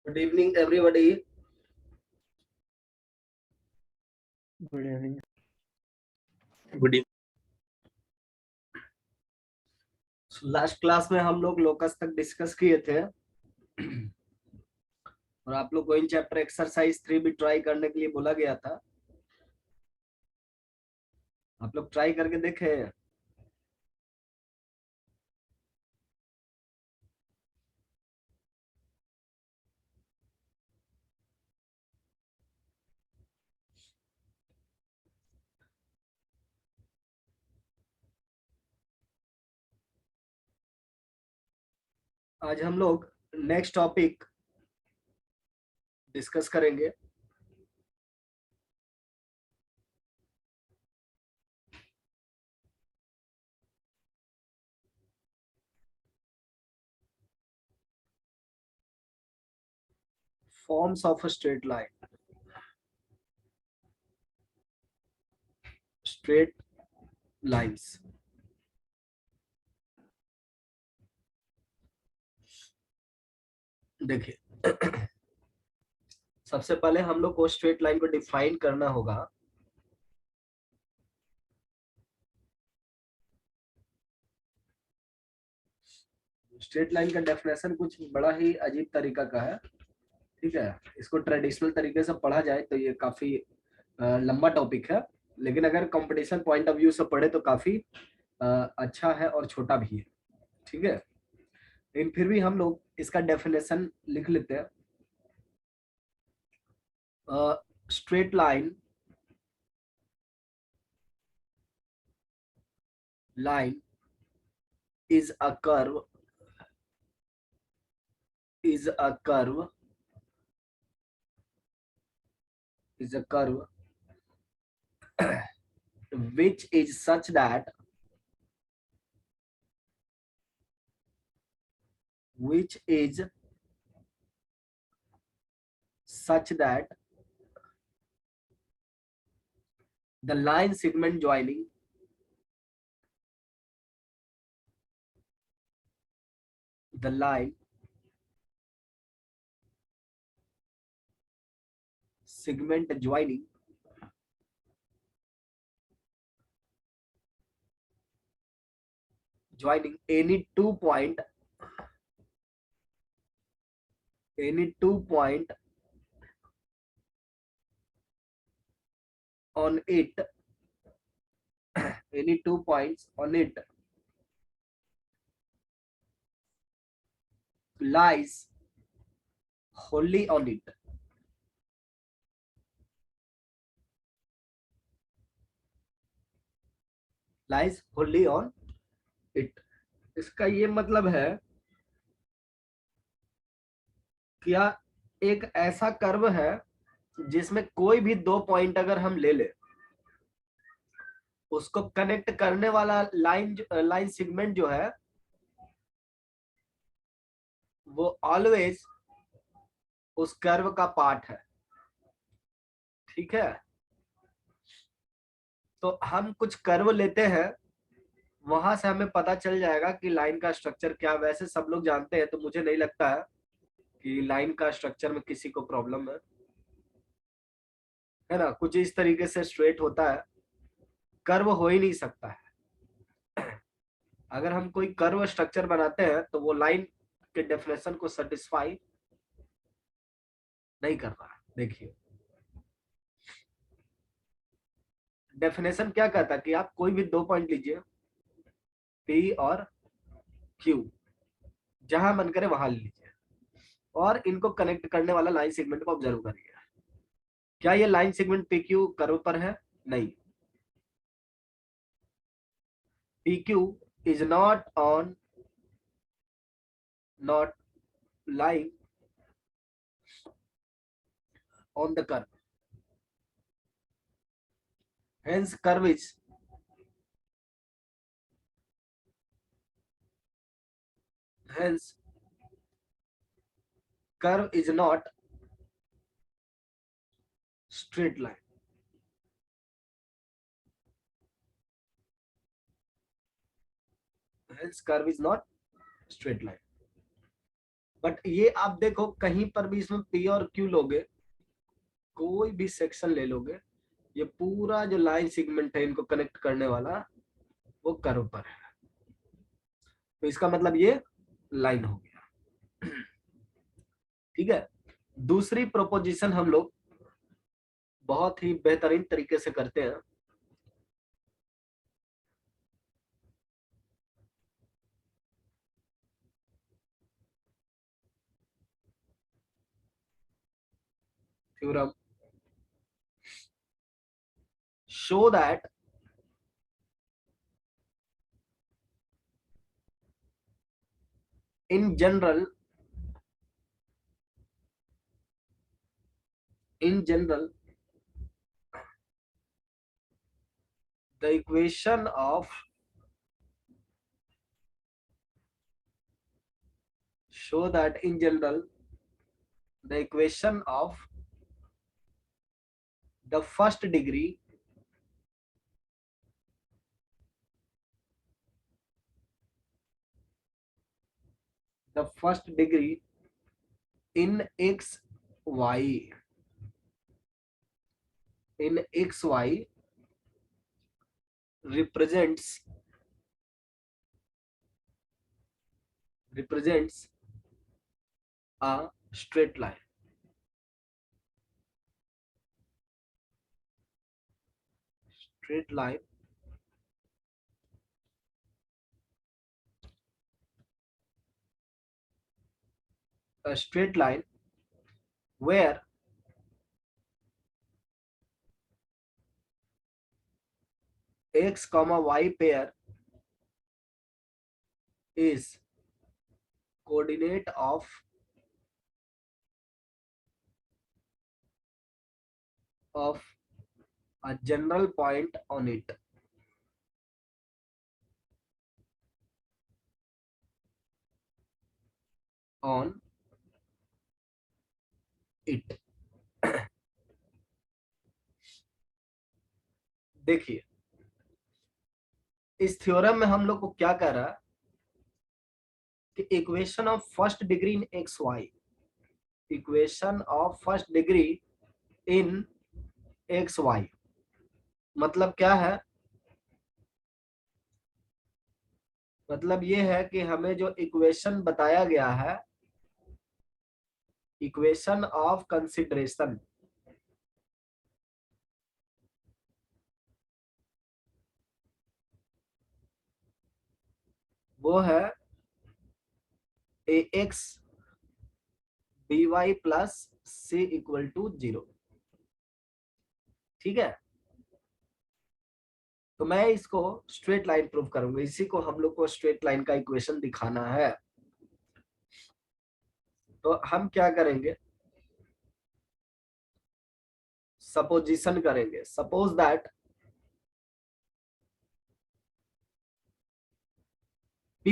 Good evening, everybody. Good evening. Good evening. Last class में हम लोग लोकस तक डिस्कस किए थे और आप लोग को इन चैप्टर एक्सरसाइज 3 भी ट्राई करने के लिए बोला गया था। आप लोग ट्राई करके देखे? आज हम लोग नेक्स्ट टॉपिक डिस्कस करेंगे। Forms of a straight line. Straight lines. देखिए सबसे पहले हम लोग को स्ट्रेट लाइन को डिफाइन करना होगा। स्ट्रेट लाइन का डेफिनेशन कुछ बड़ा ही अजीब तरीका का है। ठीक है, इसको ट्रेडिशनल तरीके से पढ़ा जाए तो ये काफी लंबा टॉपिक है, लेकिन अगर कंपटीशन पॉइंट ऑफ व्यू से पढ़े तो काफी अच्छा है और छोटा भी है। ठीक है, लेकिन फिर भी हम लोग इसका डेफिनेशन लिख लेते हैं। Straight line is a curve is a curve is a curve which is such that which is such that the line segment joining the line segment joining any two point on it any 2 points on it lies wholly on it lies wholly on it। इसका ये मतलब है क्या एक ऐसा curve है जिसमें कोई भी 2 पॉइंट अगर हम ले ले, उसको कनेक्ट करने वाला लाइन सेगमेंट जो है वो ऑलवेज उस कर्व का पार्ट है। ठीक है, तो हम कुछ कर्व लेते हैं, वहां से हमें पता चल जाएगा कि लाइन का स्ट्रक्चर क्या। वैसे सब लोग जानते हैं, तो मुझे नहीं लगता है कि लाइन का स्ट्रक्चर में किसी को प्रॉब्लम है ना। कुछ इस तरीके से स्ट्रेट होता है, कर्व हो ही नहीं सकता है। अगर हम कोई कर्व स्ट्रक्चर बनाते हैं तो वो लाइन के डेफिनेशन को सेटिस्फाई नहीं कर रहा है। देखिए डेफिनेशन क्या कहता है कि आप कोई भी 2 पॉइंट लीजिए, पी और क्यू, जहां मन करे वहां लीजिए, और इनको कनेक्ट करने वाला लाइन सेगमेंट को ऑब्जर्व करिए। क्या ये line segment P Q curve पर है? नहीं। P Q is not lying on the curve, hence hence curve is not straight line। hence curve is not straight line। But ये आप देखो कहीं पर भी इसमें पी और क्यू लोगे, कोई भी सेक्शन ले लोगे, ये पूरा जो लाइन सेगमेंट है इनको कनेक्ट करने वाला वो कर्व पर है, तो इसका मतलब ये लाइन हो गया। ठीक है, दूसरी प्रोपोजिशन हम लोग बहुत ही बेहतरीन तरीके से करते हैं। Theorem show that in general the equation of show that in general the equation of the first degree in xy represents a straight line. A straight line where x comma y pair is coordinate of a general point on it. देखिए इस theorem में हम लोग को क्या कह रहा है कि equation of first degree in x y, equation of first degree in x y मतलब क्या है, मतलब ये है कि हमें जो इक्वेशन बताया गया है, इक्वेशन ऑफ कंसिडरेशन, वो है A X B Y plus C equal to 0। ठीक है, तो मैं इसको स्ट्रेट लाइन प्रूव करूंगा, इसी को हम लोग को स्ट्रेट लाइन का इक्वेशन दिखाना है। तो हम क्या करेंगे, सपोजिशन करेंगे। Suppose that P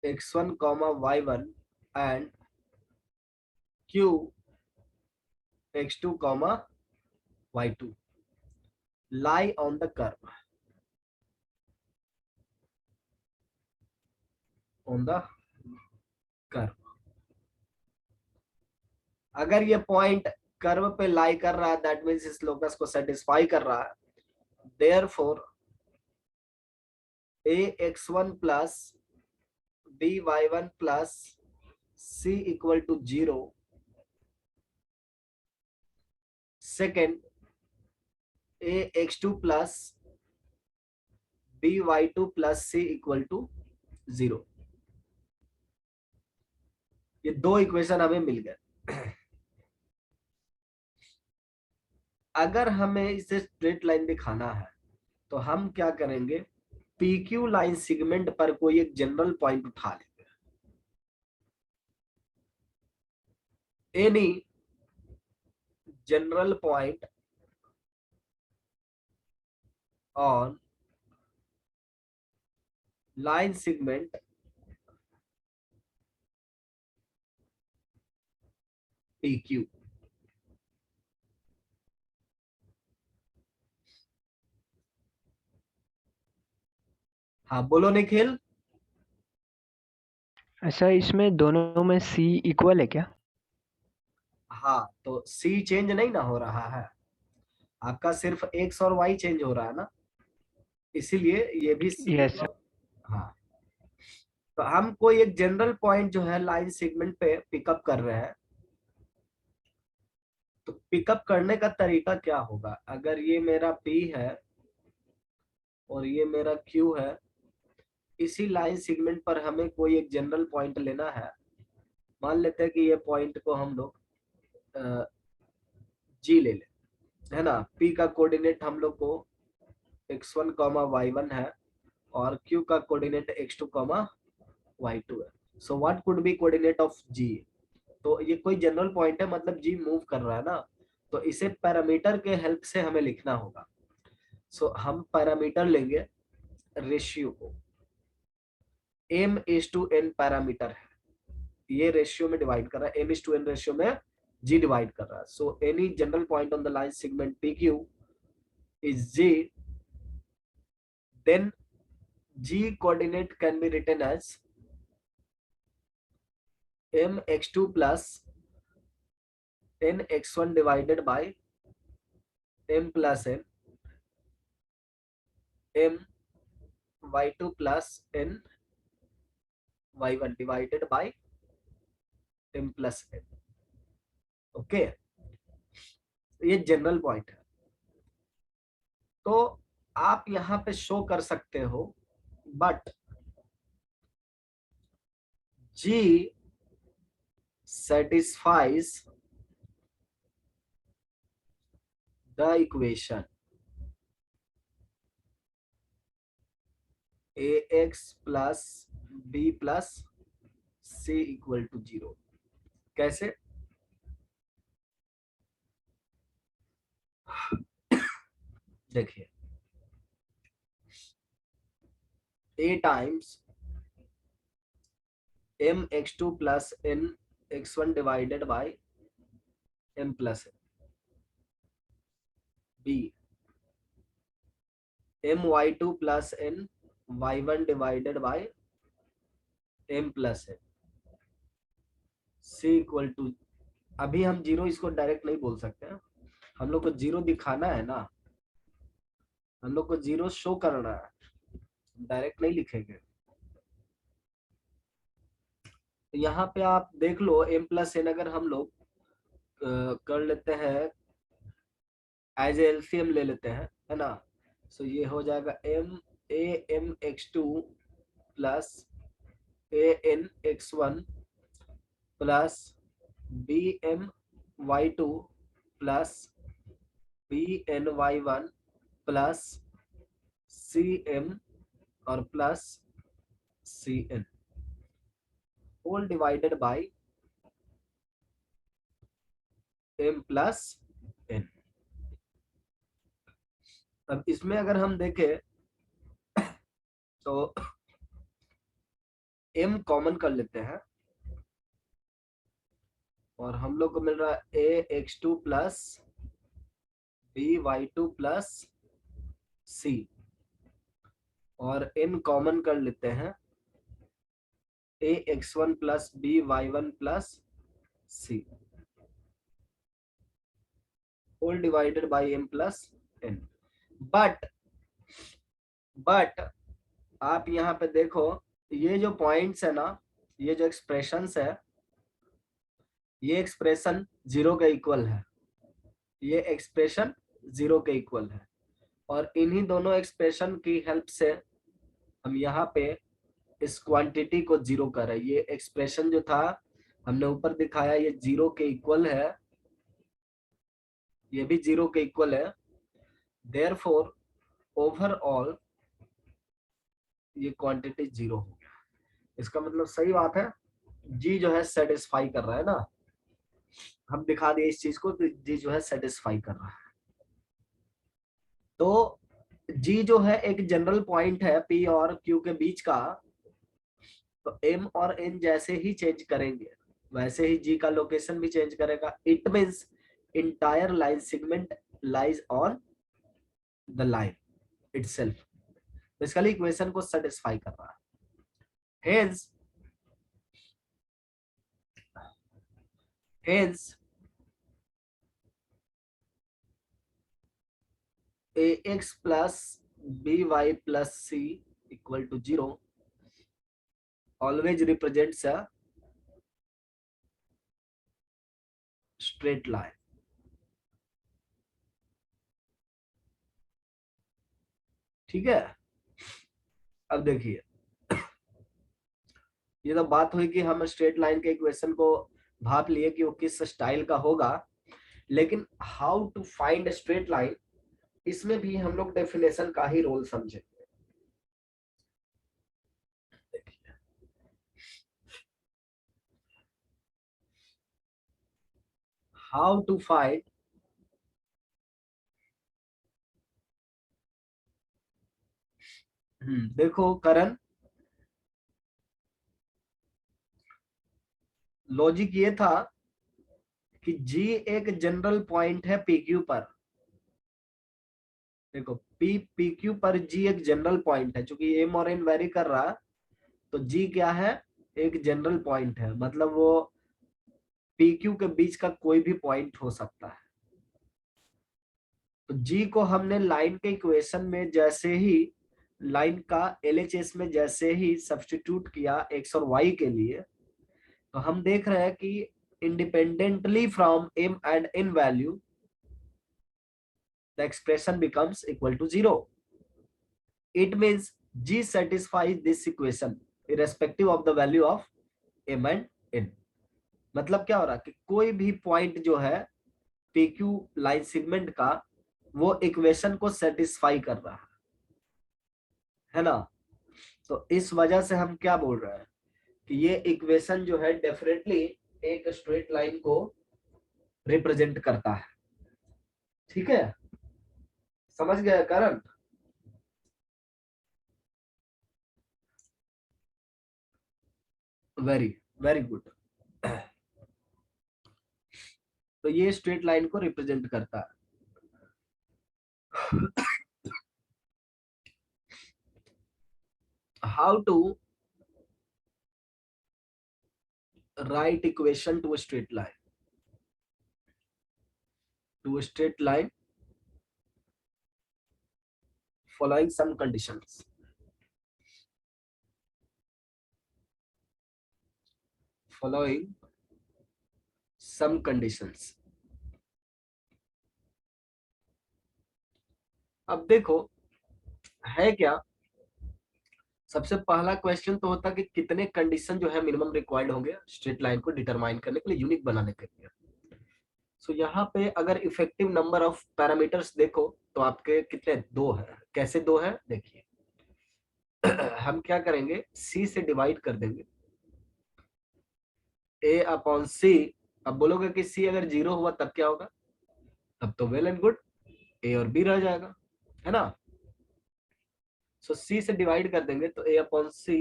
x1 y1 and Q x2 y2 lie on the curve, अगर ये पॉइंट कर्व पे लाई कर रहा है दैट मीन्स इस लोकस को सेटिस्फाई कर रहा है। Therefore ax1 plus by1 plus c equal to 0। Second ax2 plus by2 plus c equal to 0। ये दो इक्वेशन हमें मिल गए। अगर हमें इसे स्ट्रेट लाइन दिखाना है तो हम क्या करेंगे, PQ लाइन सेगमेंट पर कोई एक जनरल पॉइंट उठा लेंगे, any general point on line segment PQ। हाँ बोलो निखिल। अच्छा, इसमें दोनों में सी इक्वल है क्या? हाँ, तो सी चेंज नहीं ना हो रहा है, आपका सिर्फ एक्स और वाई चेंज हो रहा है ना, इसीलिए ये भी यस सर। हाँ। तो हम कोई एक जनरल पॉइंट जो है लाइन सेगमेंट पे पिकअप कर रहे हैं, तो पिकअप करने का तरीका क्या होगा? अगर ये मेरा P है और ये मेरा Q है, इसी लाइन सेगमेंट पर हमें कोई एक जनरल पॉइंट लेना है। मान लेते हैं कि ये पॉइंट को हम लोग G ले ले, है ना। P का कोऑर्डिनेट हम लोग को x1, y1 है और Q का कोऑर्डिनेट x2, y2 है। So what could be coordinate of G? तो ये कोई जनरल पॉइंट है, मतलब G मूव कर रहा है ना, तो इसे पैरामीटर के हेल्प से हमें लिखना होगा। सो हम पैरामीटर लेंगे रेशियो को, m/n पैरामीटर है, ये रेशियो में डिवाइड कर रहा है, m/n रेशियो में G डिवाइड कर रहा है। So any general point on the line segment PQ is G, then G coordinate can be written as mx2 plus nx1 divided by m plus n, m y2 plus n y1 divided by m plus n। Okay, ये general point है। तो आप यहां पे show कर सकते हो, but G satisfies the equation ax plus b plus c equal to 0। कैसे? देखिए, a times mx2 plus nx1 divided by m plus n, b my2 plus n y1 divided by m plus n, c equal to, अभी हम zero इसको direct नहीं बोल सकते हैं, हम लोग को जीरो दिखाना है ना, हम लोग को जीरो शो करना है, डायरेक्ट नहीं लिखेंगे। तो यहाँ पे आप देख लो, m प्लस एन अगर हम लोग कर लेते हैं, एज एलसीएम ले लेते हैं, है ना। सो ये हो जाएगा m(a)m(x2 plus a(n)(x1 plus b(m)(y2 plus b(n)(y1 plus c(m) और plus cn whole divided by m plus n। अब इसमें अगर हम देखें तो m कॉमन कर लेते हैं और हम लोग को मिल रहा है ax2 plus by2 plus c, और n कॉमन कर लेते हैं ax1 plus by1 plus c whole divided by m plus n। But आप यहाँ पे देखो, ये जो पॉइंट्स है ना, ये जो एक्सप्रेशंस है, ये एक्सप्रेशन जीरो के इक्वल है, ये एक्सप्रेशन जीरो के इक्वल है, और इन्हीं दोनों एक्सप्रेशन की हेल्प से हम यहाँ पे इस क्वांटिटी को जीरो कर रहे हैं। ये एक्सप्रेशन जो था हमने ऊपर दिखाया, ये जीरो के इक्वल है, ये भी जीरो के इक्वल है, देयरफॉर ओवरऑल ये क्वांटिटी जीरो हो गया। इसका मतलब सही बात है, जी जो है सेटिस्फाई कर रहा है ना, हम दिखा दिए इस चीज को, तो जी जो है सेटिस्फाई कर रहा है। तो जी जो है एक जनरल पॉइंट है पी और क्यू के बीच का, तो एम और एन जैसे ही चेंज करेंगे वैसे ही जी का लोकेशन भी चेंज करेगा। It means entire line segment lies on the line itself, basically equation को सेटिस्फाई कर रहा है। Hence Hence ax plus by plus c equal to 0 always represents a straight line. ठीक है, अब देखिए ये तो बात हुई कि हम स्ट्रेट लाइन के इक्वेशन को भाप लिए कि वो किस स्टाइल का होगा, लेकिन how to find straight line, इसमें भी हम लोग डेफिनेशन का ही रोल समझेंगे। हाउ टू फाइंड देखो करण, लॉजिक ये था कि G एक जनरल पॉइंट है PQ पर। देखो PQ पर G एक जनरल पॉइंट है, चूंकि M और N वेरी कर रहा तो G क्या है, एक जनरल पॉइंट है, मतलब वो PQ के बीच का कोई भी पॉइंट हो सकता है। तो G को हमने लाइन के इक्वेशन में जैसे ही लाइन का LHS में जैसे ही सब्स्टिट्यूट किया x और y के लिए, तो हम देख रहे हैं कि independently from m and n value the expression becomes equal to 0. It means G satisfies this equation irrespective of the value of m and n. मतलब क्या हो रहा है कि कोई भी पॉइंट जो है PQ लाइन सेगमेंट का वो इक्वेशन को सेटिस्फाई कर रहा है ना। तो इस वजह से हम क्या बोल रहे हैं कि ये इक्वेशन जो है डेफिनेटली एक स्ट्रेट लाइन को रिप्रेजेंट करता है। ठीक है, समझ गया करण? Very very good. तो ये स्ट्रेट लाइन को रिप्रेजेंट करता है। How to write equation to a straight line, following some conditions. अब देखो है क्या, सबसे पहला क्वेश्चन तो होता कि कितने कंडीशन जो है मिनिमम रिक्वायर्ड होंगे स्ट्रेट लाइन को डिटरमाइन करने के लिए, यूनिक बनाने के लिए। सो यहाँ पे अगर इफेक्टिव नंबर ऑफ पैरामीटर्स देखो तो आपके कितने, 2 है। कैसे 2 है देखिए, हम क्या करेंगे, C से डिवाइड कर देंगे A अपॉन C। अब बोलोगे कि C अगर 0 हुआ तब क्या होगा, तब तो वेल एंड गुड, A और B रह जाएगा, है ना। सो C से डिवाइड कर देंगे तो A upon C,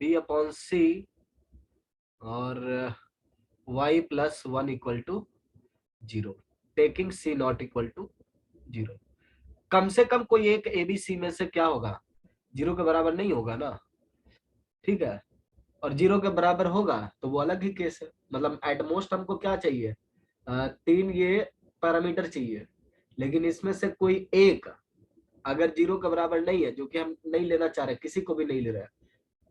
B upon C और y plus 1 equal to 0, taking C not equal to 0। कम से कम कोई एक ABC में से क्या होगा, 0 के बराबर नहीं होगा ना। ठीक है, और 0 के बराबर होगा तो वो अलग ही केस है। मतलब एट मोस्ट हमको क्या चाहिए, 3 ये पैरामीटर चाहिए, लेकिन इसमें से कोई एक अगर 0 के बराबर नहीं है, जो कि हम नहीं लेना चाह रहे, किसी को भी नहीं ले रहे,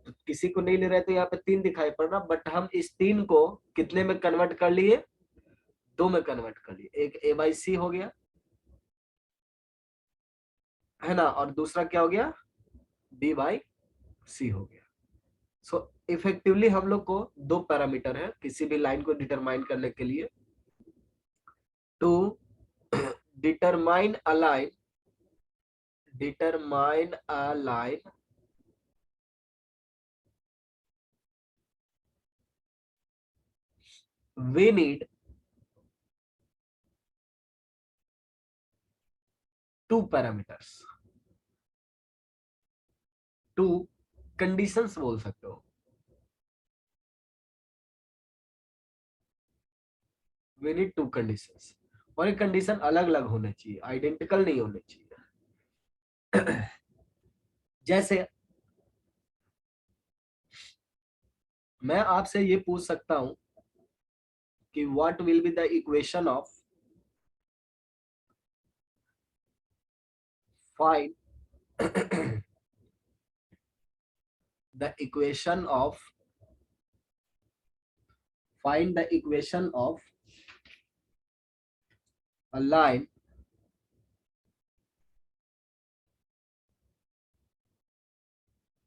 तो किसी को नहीं ले रहे तो यहाँ पे 3 दिखाई पड़ रहा, बट हम इस 3 को कितने में कन्वर्ट कर लिए, 2 में कन्वर्ट कर लिए। एक A बाई C हो गया, है ना, और दूसरा क्या हो गया, B बाई C हो गया। सो इफेक्टिवली हम लोग को 2 पैरामीटर है किसी भी लाइन को डिटरमाइन करने के लिए। To determine a line we need 2 parameters, 2 conditions बोल सकते हो। we need 2 conditions, और ये कंडीशन अलग अलग होने चाहिए, आइडेंटिकल नहीं होने चाहिए। जैसे मैं आपसे ये पूछ सकता हूं कि what will be the equation of find the equation of find the equation of a line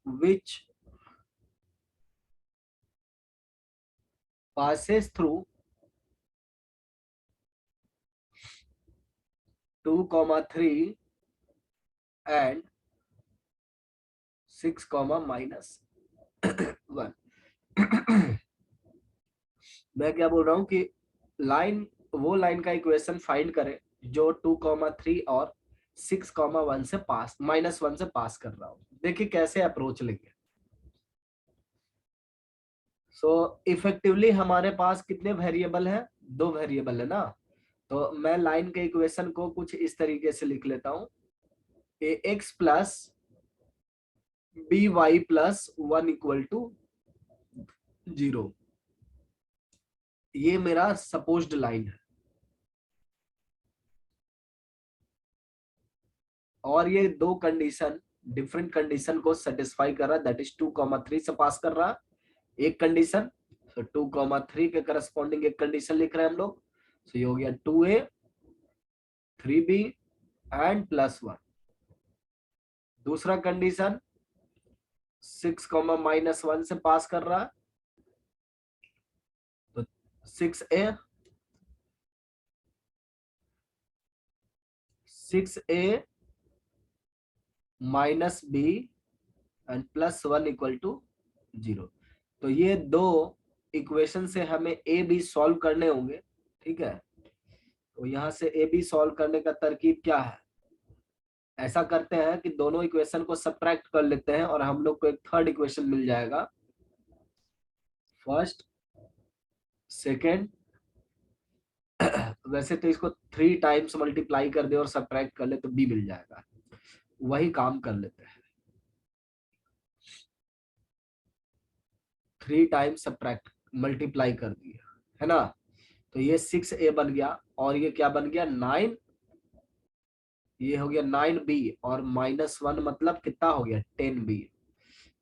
which passes through 2, 3 and 6, -1। मैं क्या बोल रहा हूं कि वो लाइन का इक्वेशन फाइंड करें जो 2, 3 और 6, 1 से पास -1 से पास कर रहा हूं। देखिए कैसे अप्रोच लेंगे। सो इफेक्टिवली हमारे पास कितने वेरिएबल है? 2 वेरिएबल है ना। तो मैं लाइन के इक्वेशन को कुछ इस तरीके से लिख लेता हूं, ax प्लस by प्लस 1 = 0। ये मेरा सपोज्ड लाइन है और ये दो कंडीशन डिफरेंट कंडीशन को सेटिस्फाई कर रहा है, दैट इज 2, 3 से पास कर रहा एक कंडीशन। तो 2, 3 के करस्पॉन्डिंग एक कंडीशन लिख रहे हैं हम लोग। तो ये हो गया 2a 3b एंड +1। दूसरा कंडीशन 6, -1 से पास कर रहा है, तो 6a -b एंड +1 = 0। तो ये दो इक्वेशन से हमें ए बी सॉल्व करने होंगे, ठीक है। तो यहां से ए बी सॉल्व करने का तरकीब क्या है? ऐसा करते हैं कि दोनों इक्वेशन को सब्ट्रैक्ट कर लेते हैं और हम लोग को एक थर्ड इक्वेशन मिल जाएगा। फर्स्ट सेकेंड वैसे तो इसको 3 टाइम्स मल्टीप्लाई कर दे और सब्ट्रैक्ट कर ले तो बी मिल जाएगा। वही काम कर लेते हैं, 3 टाइम्स सब्ट्रैक्ट मल्टीप्लाई कर दिया है ना। तो ये 6a बन गया और ये क्या बन गया 9। ये हो गया 9b और -1 मतलब कितना हो गया 10b।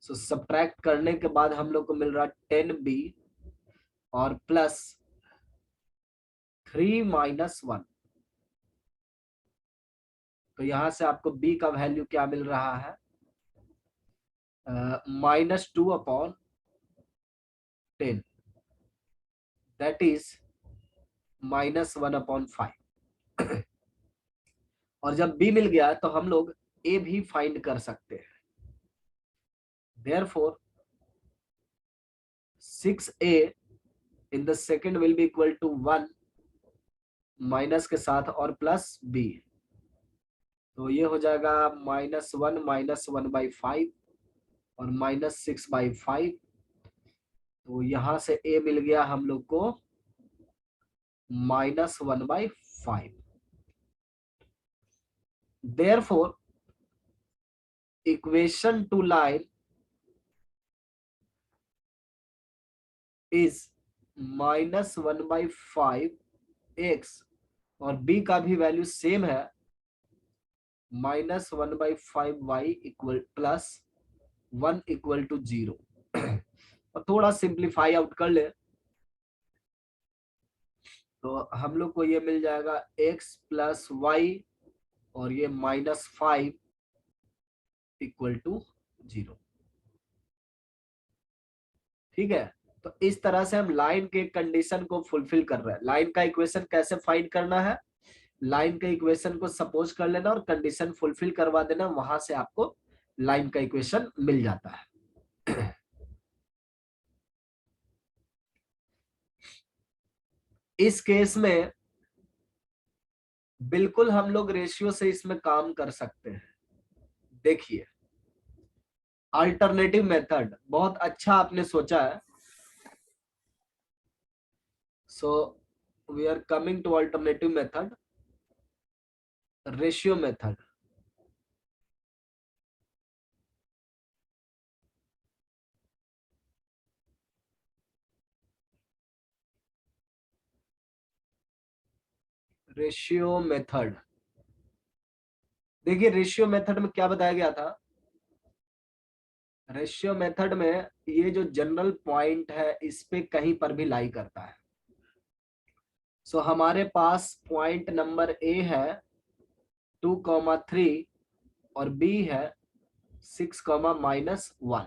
सो सब्ट्रैक्ट करने के बाद हम लोग को मिल रहा 10b और प्लस 3 -1। तो यहां से आपको b का वैल्यू क्या मिल रहा है? -2/10 दैट इज -1/5। और जब b मिल गया तो हम लोग a भी फाइंड कर सकते हैं। Therefore 6a in the second will be equal to 1 minus के साथ और प्लस b। तो ये हो जाएगा -1 और -6/5। तो यहां से a मिल गया हम लोग को -1/5। Therefore equation to line is -1/5x और b का भी वैल्यू सेम है -1/5y इक्वल +1 = 0। और थोड़ा सिंप्लीफाई आउट कर ले तो हम लोग को ये मिल जाएगा x + y और ये -5 = 0। ठीक है। तो इस तरह से हम लाइन के कंडीशन को फुलफिल कर रहे हैं। लाइन का इक्वेशन कैसे फाइंड करना है? लाइन के इक्वेशन को सपोज कर लेना और कंडीशन फुलफिल करवा देना, वहां से आपको लाइन का इक्वेशन मिल जाता है। इस केस में बिल्कुल हम लोग रेशियो से इसमें काम कर सकते हैं। देखिए अल्टरनेटिव मेथड बहुत अच्छा आपने सोचा है। So we are coming to alternative method, ratio method. Ratio method. देखिए रेशियो मेथड में क्या बताया गया था, रेशियो मेथड में ये जो जनरल पॉइंट है इस पे कहीं पर भी लाई करता है। सो हमारे पास पॉइंट नंबर ए है 2,3 और बी है 6,-1।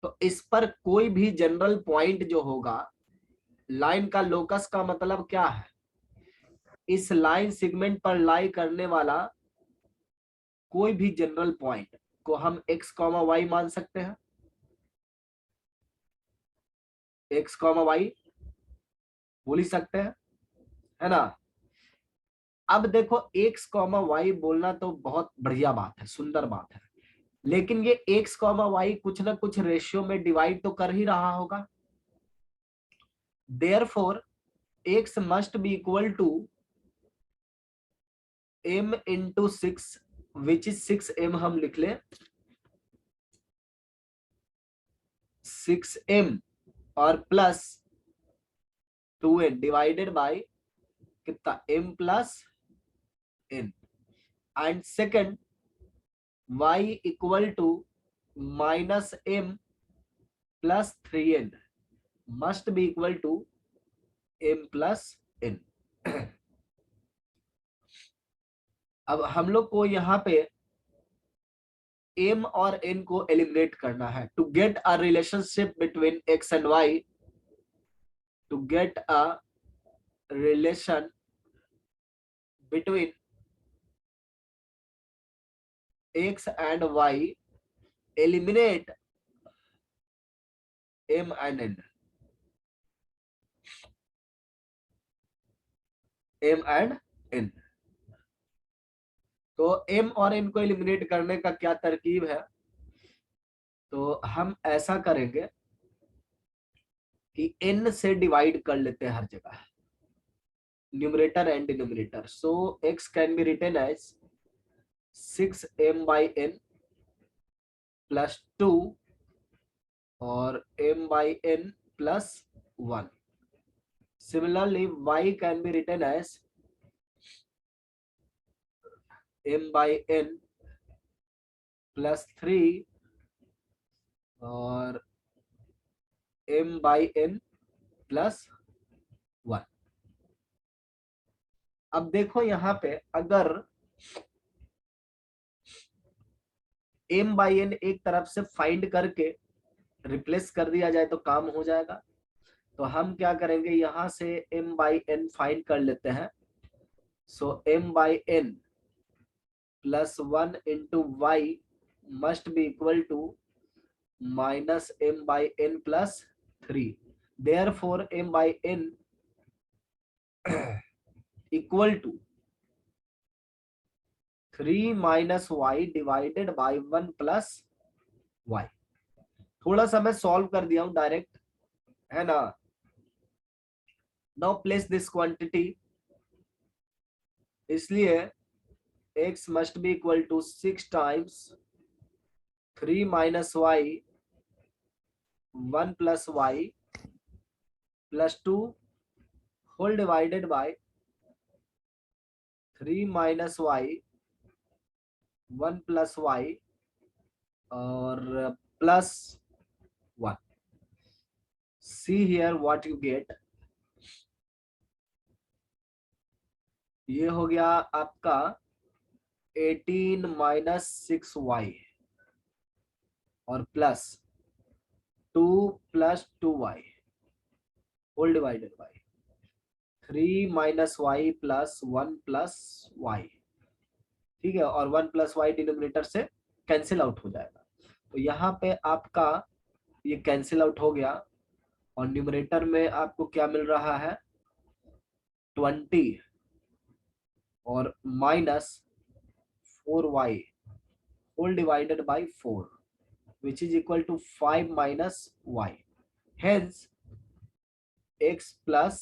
तो इस पर कोई भी जनरल पॉइंट जो होगा, लाइन का लोकस का मतलब क्या है, इस लाइन सेगमेंट पर लाई करने वाला कोई भी जनरल पॉइंट को हम x, y मान सकते हैं। x, y बोल ही सकते हैं, है ना। अब देखो x, y बोलना तो बहुत बढ़िया बात है, सुंदर बात है, लेकिन ये x, y कुछ ना कुछ रेशियो में डिवाइड तो कर ही रहा होगा। Therefore x must be equal to m into 6 which is 6m। हम लिख ले 6m और प्लस 2n डिवाइडेड बाय कितना m plus n। And second y equal to minus m plus 3n must be equal to m plus n। अब हम लोग को यहाँ पे m और n को एलिमिनेट करना है to get a relationship between x and y, to get a relation between x and y, eliminate m and n, m and n। तो m और n को एलिमिनेट करने का क्या तरकीब है, तो हम ऐसा करेंगे कि n से डिवाइड कर लेते हैं हर जगह, numerator and denominator. So x can be written as 6m by n plus 2 और m by n plus 1। Similarly, y can be written as m by n plus 3 और m by n plus 1। अब देखो यहाँ पे अगर m by n एक तरफ से फाइंड करके रिप्लेस कर दिया जाए तो काम हो जाएगा। तो हम क्या करेंगे, यहां से m by n फाइंड कर लेते हैं। सो m by n plus 1 into y must be equal to minus m by n plus 3। Therefore m by n equal to 3 minus y divided by 1 plus y। थोड़ा सा मैं solve कर दिया हूं direct, है ना। नाउ प्लेस दिस क्वांटिटी, इसलिए x must be equal to 6 times 3 minus y 1 plus y plus 2 whole divided by 3 minus y 1 plus y और plus 1। See here what you get, ये हो गया आपका 18 minus 6y और plus 2 plus 2y whole divided by 3 minus y plus 1 plus y। ठीक है, और 1 plus y denominator से कैंसिल आउट हो जाएगा। तो यहाँ पे आपका ये कैंसिल आउट हो गया और न्यूमरेटर में आपको क्या मिल रहा है 20 और minus 4y whole divided by 4 which is equal to 5 minus y। Hence x plus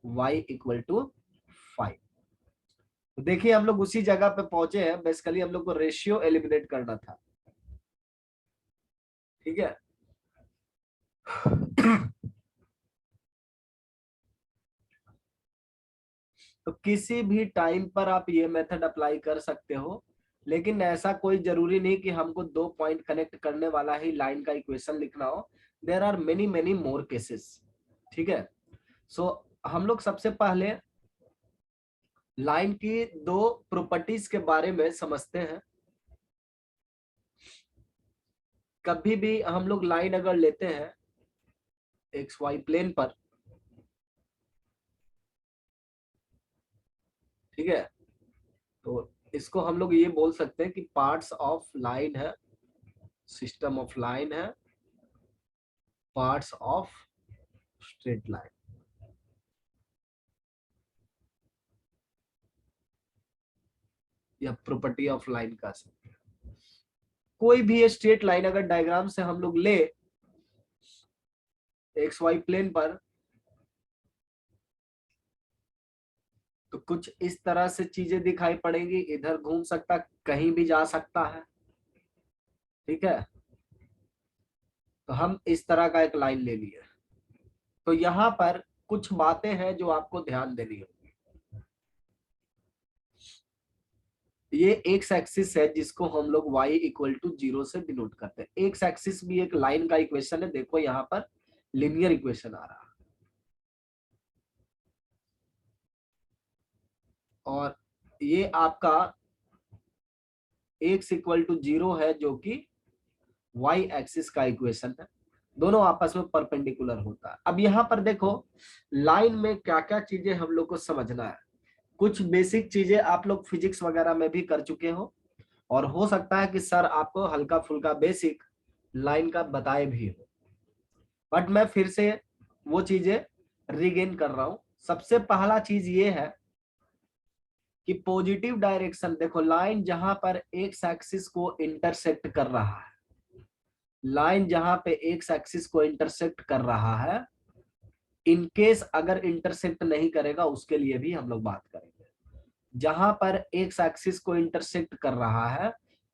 y equal to 5। तो देखिए हम लोग उसी जगह पे पहुंचे हैं, बेसिकली हम लोग को रेशियो एलिमिनेट करना था। ठीक है तो किसी भी टाइम पर आप ये मेथड अप्लाई कर सकते हो, लेकिन ऐसा कोई जरूरी नहीं कि हमको 2 पॉइंट कनेक्ट करने वाला ही लाइन का इक्वेशन लिखना हो। There are many many more cases, ठीक है। सो हम लोग सबसे पहले लाइन की 2 प्रॉपर्टीज के बारे में समझते हैं। कभी भी हम लोग लाइन अगर लेते हैं एक्स वाई प्लेन पर, ठीक है, तो इसको हम लोग ये बोल सकते हैं कि पार्ट्स ऑफ लाइन है, सिस्टम ऑफ लाइन है, पार्ट्स ऑफ स्ट्रेट लाइन। या प्रॉपर्टी ऑफ लाइन का सकते हैं। कोई भी स्ट्रेट लाइन अगर डायग्राम से हम लोग ले एक्स वाई प्लेन पर, तो कुछ इस तरह से चीजें दिखाई पड़ेंगी। इधर घूम सकता, कहीं भी जा सकता है, ठीक है। तो हम इस तरह का एक लाइन ले लिए। तो यहाँ पर कुछ बातें हैं जो आपको ध्यान देनी होगी। ये एक्स एक्सिस है जिसको हम लोग y इक्वल टू 0 से डिनोट करते हैं। एक्स एक्सिस भी एक लाइन का इक्वेशन है। देखो यहाँ पर लिनियर इक्वेशन आ रहा है, और ये आपका x इक्वल टू 0 है जो कि y एक्सिस का इक्वेशन है। दोनों आपस में परपेंडिकुलर होता है। अब यहाँ पर देखो लाइन में क्या क्या चीजें हम लोग को समझना है। कुछ बेसिक चीजें आप लोग फिजिक्स वगैरह में भी कर चुके हो, और हो सकता है कि सर आपको हल्का फुल्का बेसिक लाइन का बताए भी हो, बट मैं फिर से वो चीजें रिगेन कर रहा हूं। सबसे पहला चीज ये है कि पॉजिटिव डायरेक्शन, देखो लाइन जहां पर एक्स एक्सिस को इंटरसेक्ट कर रहा है, लाइन जहां पे एक्स एक्सिस को इंटरसेक्ट कर रहा है, इन केस अगर इंटरसेक्ट नहीं करेगा उसके लिए भी हम लोग बात करेंगे। जहां पर एक्स एक्सिस को इंटरसेक्ट कर रहा है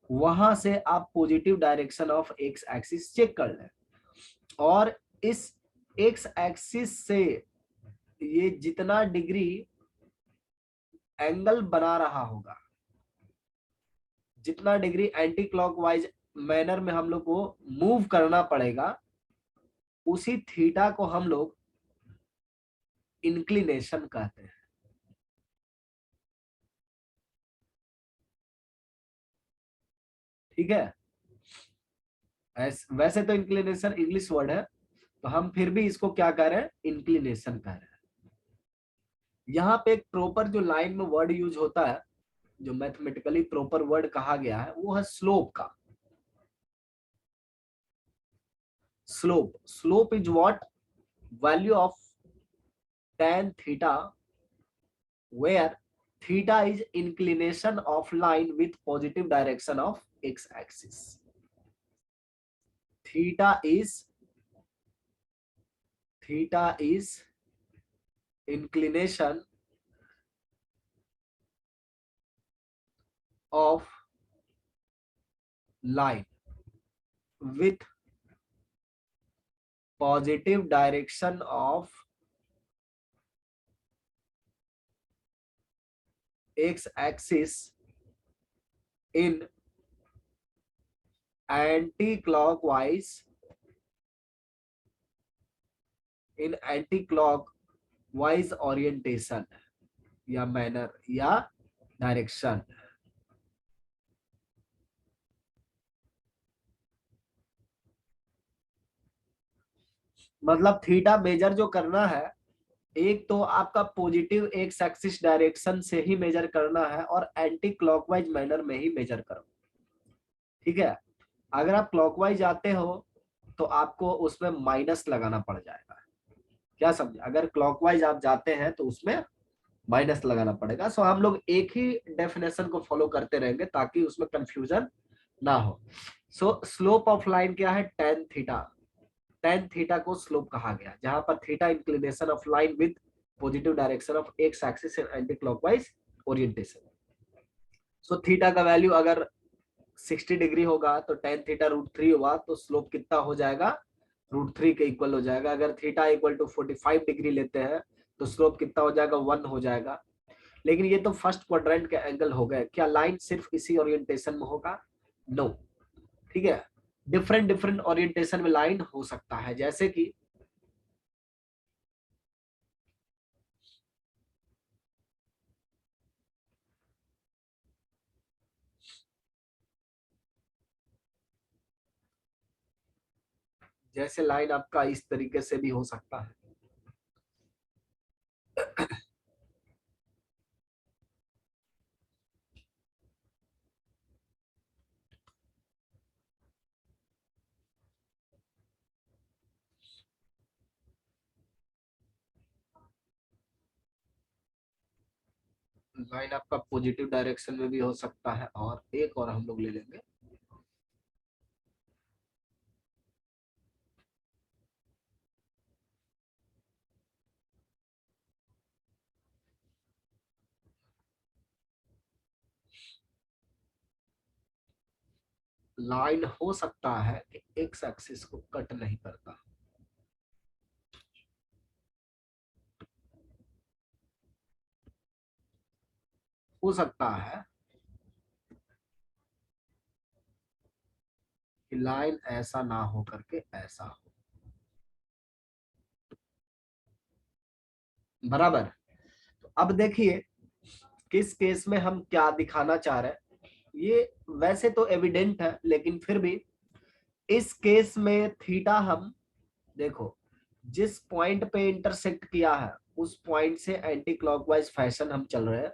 वहां से आप positive direction of x axis check कर लें, और इस एक्स एक्सिस से ये जितना डिग्री एंगल बना रहा होगा, जितना डिग्री एंटी क्लॉकवाइज मैनर में हम लोग को मूव करना पड़ेगा, उसी थीटा को हम लोग इंक्लिनेशन कहते हैं। ठीक है, वैसे तो इंक्लिनेशन इंग्लिश वर्ड है, तो हम फिर भी इसको क्या कह रहे हैं, इंक्लिनेशन कह रहे हैं। यहाँ पे एक प्रॉपर जो लाइन में वर्ड यूज होता है, जो मैथमेटिकली प्रॉपर वर्ड कहा गया है, वो है स्लोप का। Slope is what, value of tan theta where theta is inclination of line with positive direction of x axis. Theta is inclination of line with positive direction of x axis in anti-clockwise orientation या manner या direction. मतलब theta major जो करना है, एक तो आपका positive x axis direction से ही मेजर करना है और एंटी क्लॉकवाइज मैनर में ही मेजर करो। ठीक है, अगर आप क्लॉकवाइज आते हो तो आपको उसमें माइनस लगाना पड़ जाएगा। क्या समझे, अगर क्लॉकवाइज आप जाते हैं तो उसमें माइनस लगाना पड़ेगा। सो हम लोग एक ही डेफिनेशन को फॉलो करते रहेंगे ताकि उसमें कंफ्यूजन ना हो। सो स्लोप ऑफ लाइन क्या है, tan थीटा। tan थीटा को स्लोप कहा गया, जहां पर theta inclination of line with positive direction of x axis and anti clockwise orientation. So theta का वैल्यू अगर 60 डिग्री होगा तो tan थीटा √3 हुआ, तो स्लोप कितना हो जाएगा, √3 के इक्वल हो जाएगा। अगर थीटा इक्वल टू 45 डिग्री लेते हैं तो स्लोप कितना हो जाएगा, 1 हो जाएगा। लेकिन ये तो फर्स्ट क्वाड्रेंट के एंगल हो गए। क्या लाइन सिर्फ इसी ओरिएंटेशन में होगा? नो, ठीक है, डिफरेंट डिफरेंट ओरिएंटेशन में लाइन हो सकता है, जैसे कि जैसे लाइन आपका इस तरीके से भी हो सकता है। लाइन आपका पॉजिटिव डायरेक्शन में भी हो सकता है, और एक और हम लोग ले लेंगे। लाइन हो सकता है कि एक्स एक्सिस को कट नहीं करता, हो सकता है कि लाइन ऐसा ना हो करके ऐसा हो, बराबर। तो अब देखिए किस केस में हम क्या दिखाना चाह रहे हैं। ये वैसे तो एविडेंट है, लेकिन फिर भी इस केस में थीटा हम देखो जिस पॉइंट पे इंटरसेक्ट किया है उस पॉइंट से एंटी क्लॉकवाइज फैशन हम चल रहे हैं,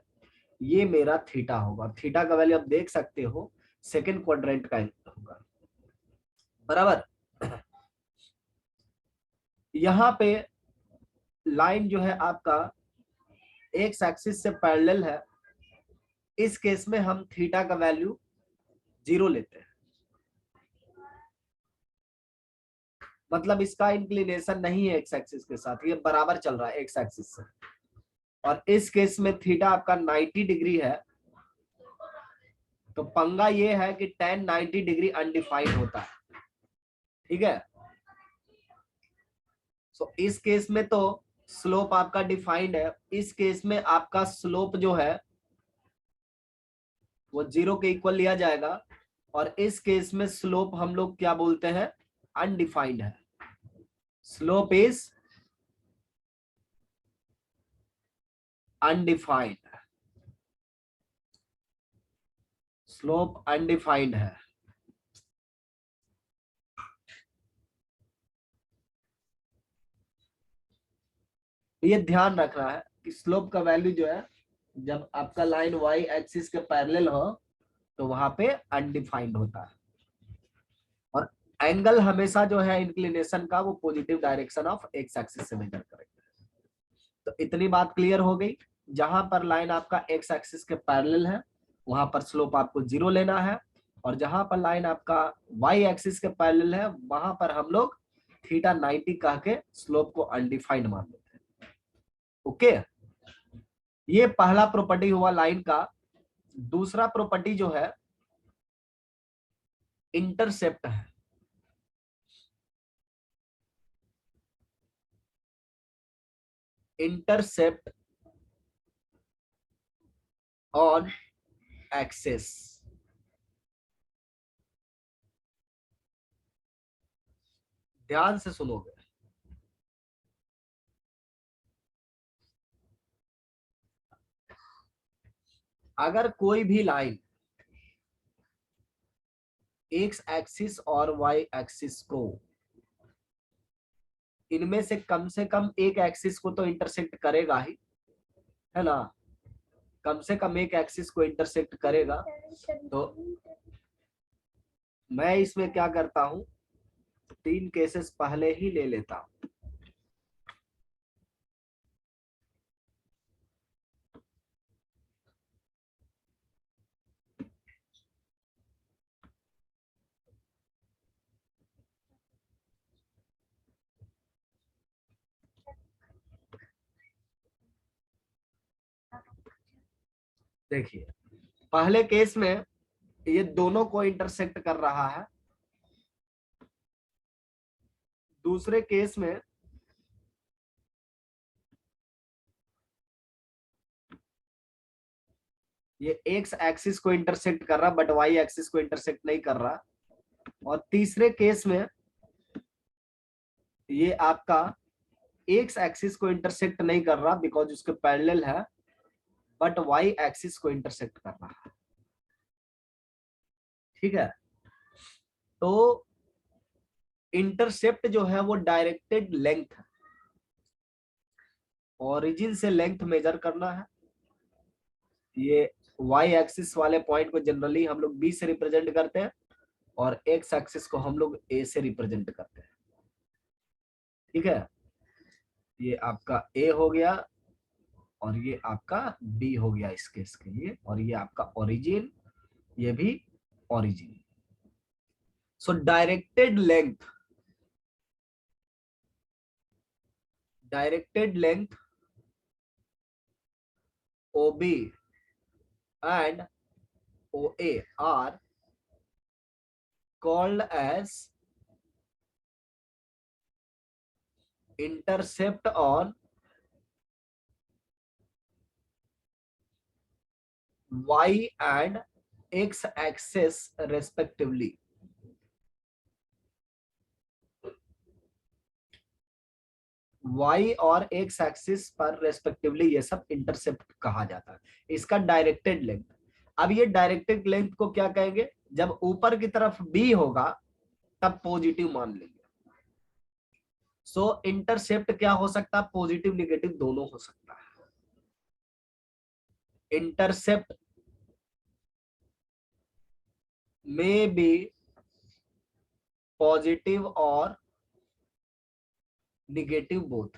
ये मेरा थीटा होगा। थीटा का वैल्यू आप देख सकते हो सेकंड क्वाड्रेंट का होगा, बराबर। यहाँ पे लाइन जो है आपका एक्स एक्सिस से पैरेलल है, इस केस में हम थीटा का वैल्यू 0 लेते हैं, मतलब इसका इंक्लिनेशन नहीं है एक्स एक्सिस के साथ, ये बराबर चल रहा है एक्स एक्सिस से। और इस केस में थीटा आपका 90 डिग्री है, तो पंगा ये है कि tan 90 डिग्री अनडिफाइंड होता है, ठीक है। सो इस केस में तो स्लोप आपका डिफाइंड है, इस केस में आपका स्लोप जो है वो 0 के इक्वल लिया जाएगा, और इस केस में स्लोप हम लोग क्या बोलते हैं? अनडिफाइंड है। Slope is undefined, slope undefined है। ये ध्यान रखना है कि स्लोप का वैल्यू जो है जब आपका लाइन वाई एक्सिस के पैरेलल हो तो वहां पे अनडिफाइंड होता है, और एंगल हमेशा जो है इंक्लिनेशन का वो positive direction of x axis से मेजर करेंगे। तो इतनी बात क्लियर हो गई। जहां पर लाइन आपका एक्स एक्सिस के पैरेलल है वहां पर स्लोप आपको 0 लेना है, और जहां पर लाइन आपका वाई एक्सिस के पैरेलल है वहां पर हम लोग थीटा 90 कह के स्लोप को अनडिफाइंड मान लेते हैं। ओके, ये पहला प्रॉपर्टी हुआ लाइन का। दूसरा प्रॉपर्टी जो है इंटरसेप्ट है। Intercept on axis. ध्यान से सुनोगे, अगर कोई भी लाइन एक्स एक्सिस और वाई एक्सिस को, इनमें से कम एक एक्सिस को तो इंटरसेक्ट करेगा ही, है ना, कम से कम एक एक्सिस को इंटरसेक्ट करेगा। तो मैं इसमें क्या करता हूं, 3 केसेस पहले ही ले लेता हूं। देखिए पहले केस में ये दोनों को इंटरसेक्ट कर रहा है, दूसरे केस में ये एक्स एक्सिस को इंटरसेक्ट कर रहा बट वाई एक्सिस को इंटरसेक्ट नहीं कर रहा। और तीसरे केस में ये आपका एक्स एक्सिस को इंटरसेक्ट नहीं कर रहा बिकॉज उसके पैरेलल है, बट वाई एक्सिस को इंटरसेक्ट कर रहा है। ठीक है, तो इंटरसेप्ट जो है वो डायरेक्टेड लेंथ है, ओरिजिन से लेंथ मेजर करना है। ये वाई एक्सिस वाले पॉइंट को जनरली हम लोग बी से रिप्रेजेंट करते हैं और एक्स एक्सिस को हम लोग ए से रिप्रेजेंट करते हैं। ठीक है, ये आपका ए हो गया और ये आपका बी हो गया इस केस के लिए, और ये आपका ओरिजिन, ये भी origin. So directed length OB and OA are called as intercept on y and x axis respectively. y और x एक्सिस पर रेस्पेक्टिवली ये सब इंटरसेप्ट कहा जाता है। इसका डायरेक्टेड लेंथ, अब ये डायरेक्टेड लेंथ को क्या कहेंगे, जब ऊपर की तरफ b होगा तब पॉजिटिव मान लेंगे। सो इंटरसेप्ट क्या हो सकता है, पॉजिटिव निगेटिव दोनों हो सकता है। इंटरसेप्ट में बी पॉजिटिव और निगेटिव बोथ,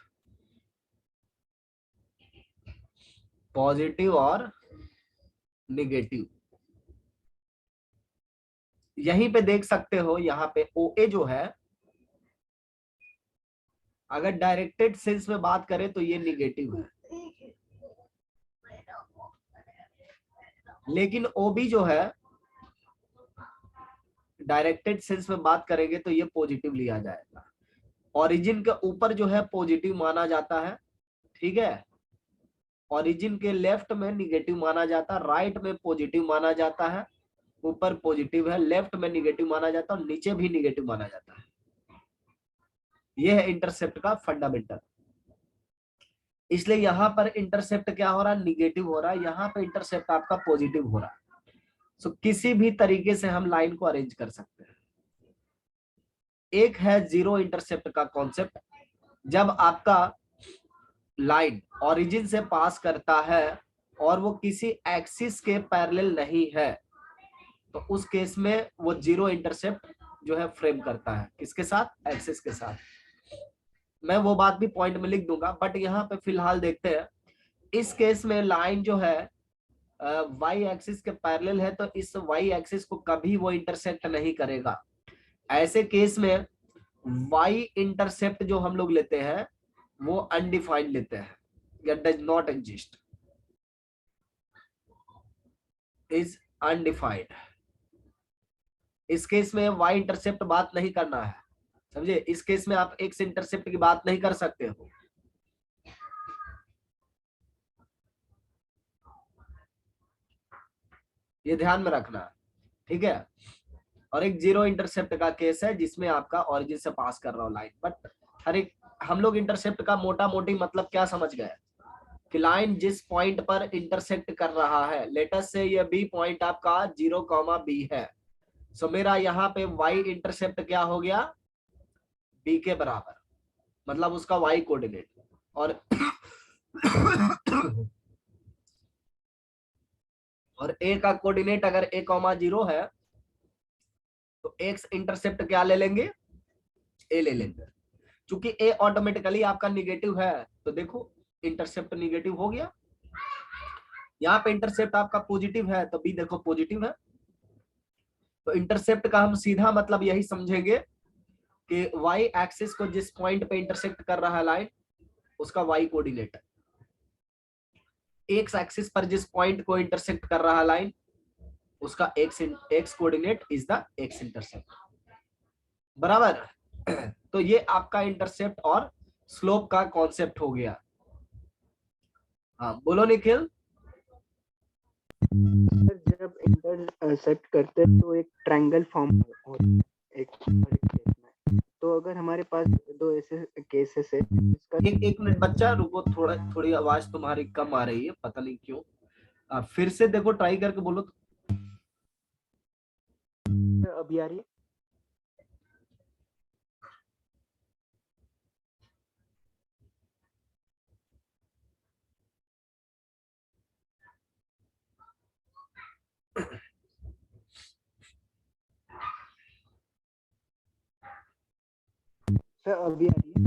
पॉजिटिव और निगेटिव। यहीं पे देख सकते हो, यहाँ पे OA जो है, अगर डायरेक्टेड सेंस में बात करें तो ये निगेटिव है, लेकिन OB जो है डायरेक्टेड सेंस में बात करेंगे तो ये पॉजिटिव लिया जाएगा। ओरिजिन के ऊपर जो है पॉजिटिव माना जाता है, ठीक है, ओरिजिन के लेफ्ट में निगेटिव माना जाता है, राइट में पॉजिटिव माना जाता है, ऊपर पॉजिटिव है, लेफ्ट में निगेटिव माना जाता है और नीचे भी निगेटिव माना जाता है। यह है इंटरसेप्ट का फंडामेंटल। इसलिए यहाँ पर इंटरसेप्ट क्या हो रहा है, निगेटिव हो रहा है, यहाँ पे इंटरसेप्ट आपका पॉजिटिव हो रहा है। सो किसी भी तरीके से हम लाइन को अरेंज कर सकते हैं। एक है जीरो इंटरसेप्ट का कॉन्सेप्ट, जब आपका लाइन ओरिजिन से पास करता है और वो किसी एक्सिस के पैरेलल नहीं है, तो उस केस में वो जीरो इंटरसेप्ट जो है फ्रेम करता है, किसके साथ, एक्सिस के साथ। मैं वो बात भी पॉइंट में लिख दूंगा, बट यहाँ पे फिलहाल देखते हैं। इस केस में लाइन जो है वाई एक्सिस के पैरेलल है, तो इस वाई एक्सिस को कभी वो इंटरसेक्ट नहीं करेगा। ऐसे केस में वाई इंटरसेप्ट जो हम लोग लेते हैं वो अनडिफाइंड लेते हैं, या does not exist, is undefined. इस केस में वाई इंटरसेप्ट बात नहीं करना है, समझे। इस केस में आप एक्स इंटरसेप्ट की बात नहीं कर सकते हो। ये ध्यान में रखना, ठीक है। और एक जीरो इंटरसेप्ट का केस है जिसमें आपका ओरिजिन से पास कर रहा हो लाइन, बट हर एक हम लोग इंटरसेप्ट का मोटा मोटी मतलब क्या समझ गए कि लाइन जिस पॉइंट पर इंटरसेक्ट कर रहा है, लेटस से ये बी पॉइंट आपका 0,b है, सो मेरा यहाँ पे वाई इंटरसेप्ट क्या हो गया, बी के बराबर, मतलब उसका वाई कोऑर्डिनेट। और ए का कोऑर्डिनेट अगर a,0 है तो एक्स इंटरसेप्ट क्या ले लेंगे, ए ले लेंगे। चूंकि ए ऑटोमेटिकली आपका निगेटिव है, तो देखो इंटरसेप्ट निगेटिव हो गया। यहाँ पे इंटरसेप्ट आपका पॉजिटिव है, तो बी देखो पॉजिटिव है। तो इंटरसेप्ट का हम सीधा मतलब यही समझेंगे कि वाई एक्सिस को जिस पॉइंट पे इंटरसेक्ट कर रहा है लाइन, उसका वाई कोऑर्डिनेट, एक्स एक्सिस पर जिस पॉइंट को इंटरसेक्ट कर रहा है लाइन, उसका x coordinate is the x intercept, बराबर। तो ये आपका इंटरसेप्ट और स्लोप का कॉन्सेप्ट हो गया। हाँ बोलो निखिल। जब इंटरसेक्ट करते हैं तो एक ट्रायंगल फॉर्म होता है एक केस में। तो अगर हमारे पास दो ऐसे केसेस है इसका एक मिनट बच्चा रुको, थोड़ी आवाज तुम्हारी कम आ रही है, पता नहीं क्यों। फिर से देखो, ट्राई करके बोलो। अभी आ रही है? सर अभी आ रही है?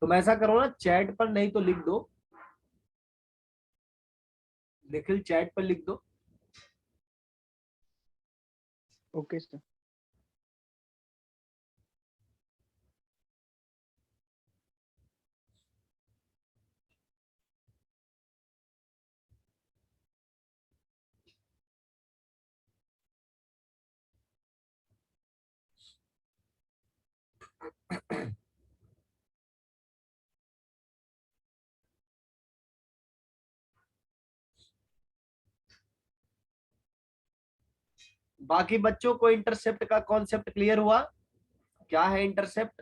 तुम ऐसा करो ना, चैट पर नहीं तो लिख दो, निखिल चैट पर लिख दो। Okay sir. बाकी बच्चों को इंटरसेप्ट का कॉन्सेप्ट क्लियर हुआ? क्या है इंटरसेप्ट?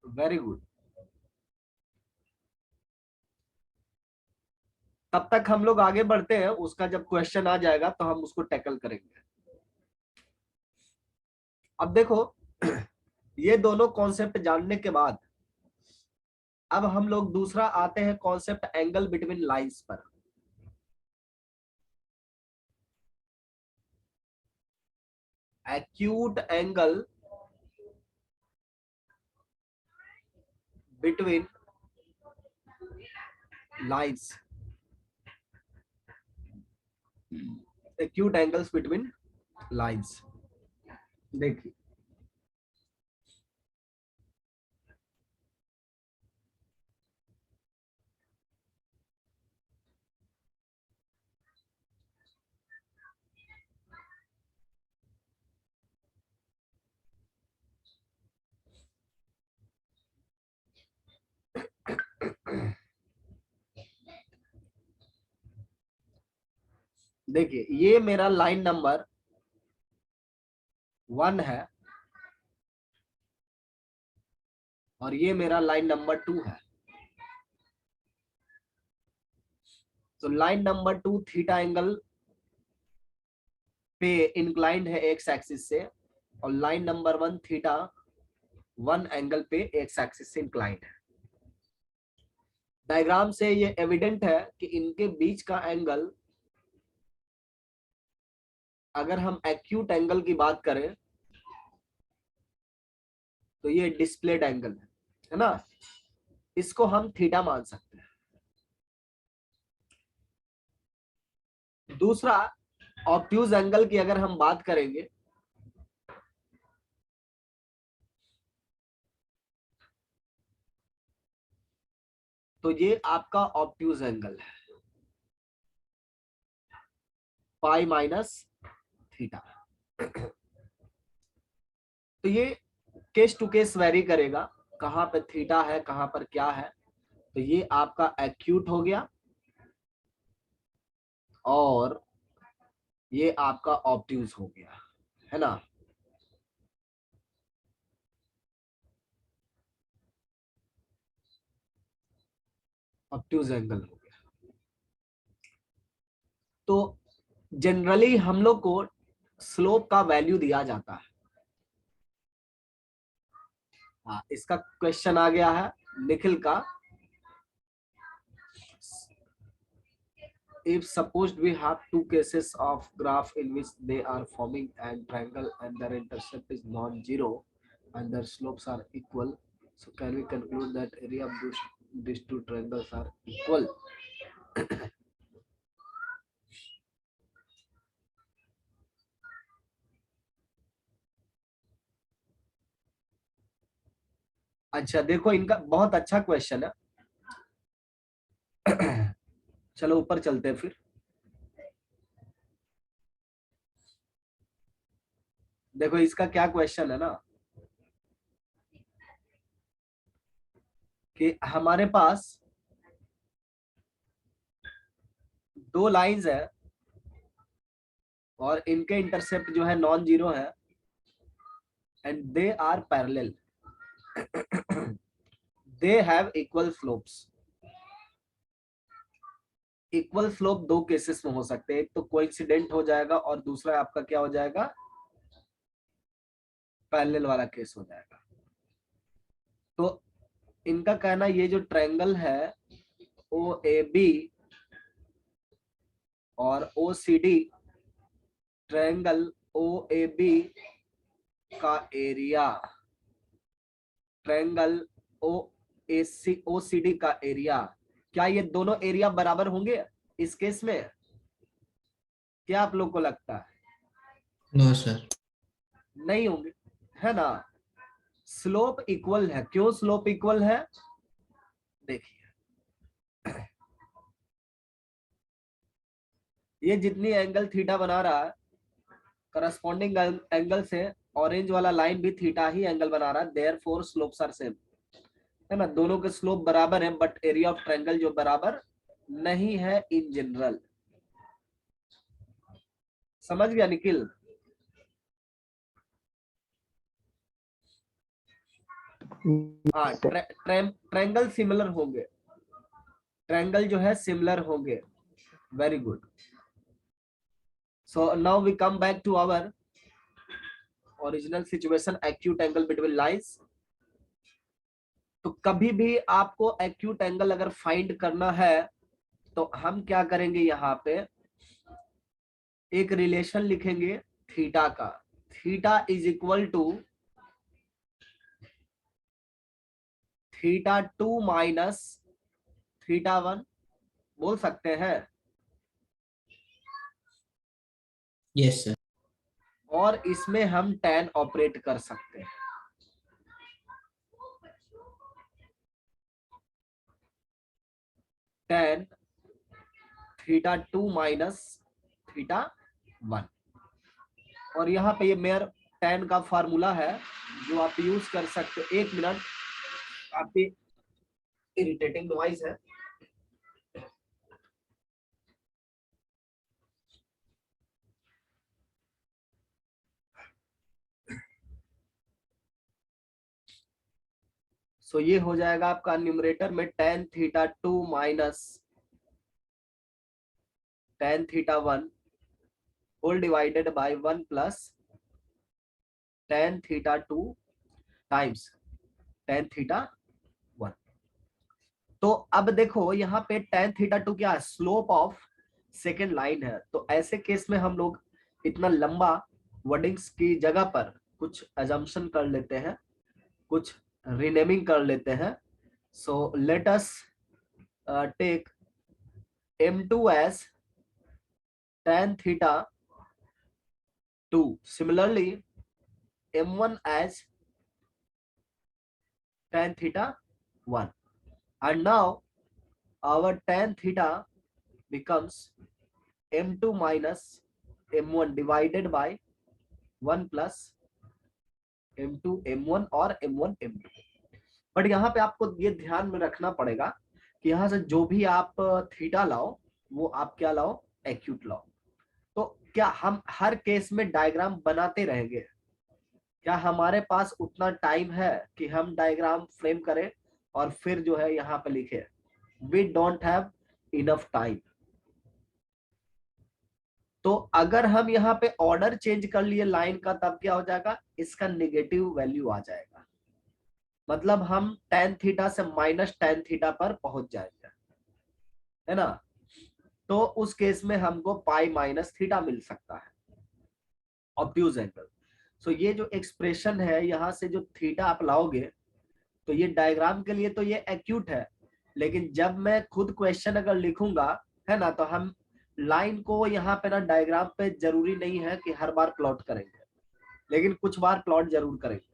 Very good. तब तक हम लोग आगे बढ़ते हैं, उसका जब क्वेश्चन आ जाएगा तो हम उसको टैकल करेंगे। अब देखो, ये दोनों कॉन्सेप्ट जानने के बाद अब हम लोग दूसरा आते हैं कॉन्सेप्ट एंगल बिटवीन लाइंस पर। Acute angle between lines, acute angles between lines. देखिए, देखिए ये मेरा लाइन नंबर 1 है और ये मेरा लाइन नंबर 2 है। तो लाइन नंबर 2 थीटा एंगल पे इंक्लाइंड है एक्स एक्सिस से, और लाइन नंबर 1 थीटा 1 एंगल पे एक्स एक्सिस से इंक्लाइंड है। डायग्राम से ये एविडेंट है कि इनके बीच का एंगल, अगर हम एक्यूट एंगल की बात करें तो ये डिस्प्लेड एंगल है ना, इसको हम थीटा मान सकते हैं। दूसरा, ऑब्ट्यूज एंगल की अगर हम बात करेंगे तो ये आपका ऑब्ट्यूज एंगल है, पाई माइनस थीटा। तो ये केस टू केस वेरी करेगा, कहां पे थीटा है कहां पर क्या है। तो ये आपका एक्यूट हो गया और ये आपका ऑब्ट्यूज हो गया, है ना। ऑब्ट्यूज एंगल हो गया। तो जनरली हम लोग को स्लोप का वैल्यू दिया जाता है। हाँ, इसका क्वेश्चन आ गया है निखिल का। If supposed we have two cases of graph in which they are forming an triangle and their intercept is non-zero and their slopes are equal, so can we conclude that area of these two triangles are equal? अच्छा देखो, इनका बहुत अच्छा question है। चलो ऊपर चलते हैं फिर। देखो इसका क्या क्वेश्चन है ना कि हमारे पास दो लाइंस है और इनके इंटरसेप्ट जो है नॉन जीरो है and they are parallel, they have equal slopes. Equal slope दो केसेस में हो सकते हैं, एक तो कोइंसिडेंट हो जाएगा और दूसरा आपका क्या हो जाएगा, पैरेलल वाला केस हो जाएगा। तो इनका कहना ये जो ट्रायंगल है ओ ए बी और O C D, triangle O A B का area triangle O C D का एरिया, क्या ये दोनों एरिया बराबर होंगे इस केस में? क्या आप लोग को लगता है? No sir. नहीं होंगे, है ना। स्लोप इक्वल है। क्यों स्लोप इक्वल है? देखिए ये जितनी एंगल थीटा बना रहा है, करस्पॉन्डिंग एंगल से ऑरेंज वाला लाइन भी थीटा ही एंगल बना रहा है, देयरफॉर स्लोप्स आर सेम, है ना। दोनों के स्लोप बराबर है, बट एरिया ऑफ ट्रायंगल जो बराबर नहीं है इन जनरल। समझ गया निखिल? हाँ, ट्रायंगल सिमिलर होंगे, ट्रायंगल जो है सिमिलर होंगे। Very good. So now we come back to our original situation, acute angle between lines. तो कभी भी आपको एक्यूट एंगल अगर फाइंड करना है तो हम क्या करेंगे, यहाँ पे एक रिलेशन लिखेंगे थीटा का। Theta is equal to theta 2 minus theta 1, बोल सकते हैं। Yes sir. और इसमें हम tan ऑपरेट कर सकते हैं। tan थीटा 2 माइनस थीटा 1, और यहाँ पे ये मेयर tan का फार्मूला है जो आप यूज कर सकते हो। एक मिनट, काफी इरिटेटिंग नॉइज है। सो ये हो जाएगा आपका न्यूमरेटर में tan theta 2 minus tan theta 1 whole divided by 1 plus tan theta 2 times tan theta 1। तो अब देखो यहाँ पे tan थीटा 2 क्या है, स्लोप ऑफ सेकेंड लाइन है। तो ऐसे केस में हम लोग इतना लंबा वर्डिंग्स की जगह पर कुछ अजम्पशन कर लेते हैं, कुछ रीनेमिंग कर लेते हैं। So let us take m2 as tan theta 2, similarly m1 as tan theta 1, and now our tan theta becomes m2 minus m1 divided by 1 plus m2 m1 और m1 m2। बट यहाँ पे आपको ये ध्यान में रखना पड़ेगा कि यहाँ से जो भी आप थीटा लाओ वो आप क्या लाओ, एक्यूट लाओ। तो क्या हम हर केस में डायग्राम बनाते रहेंगे? क्या हमारे पास उतना टाइम है कि हम डायग्राम फ्रेम करें और फिर जो है यहाँ पे लिखे? We don't have enough time. तो अगर हम यहाँ पे ऑर्डर चेंज कर लिए लाइन का, तब क्या हो जाएगा, इसका नेगेटिव वैल्यू आ जाएगा। मतलब हम tan थीटा से माइनस tan थीटा पर पहुंच जाएंगे, है ना। तो उस केस में हमको पाई माइनस थीटा मिल सकता है, ऑब्ट्यूज एंगल। सो ये जो एक्सप्रेशन है, यहाँ से जो थीटा आप लाओगे, तो ये डायग्राम के लिए तो ये एक्यूट है, लेकिन जब मैं खुद क्वेश्चन अगर लिखूंगा, है ना, तो हम लाइन को यहाँ पे ना डायग्राम पे जरूरी नहीं है कि हर बार प्लॉट करेंगे, लेकिन कुछ बार प्लॉट जरूर करेंगे,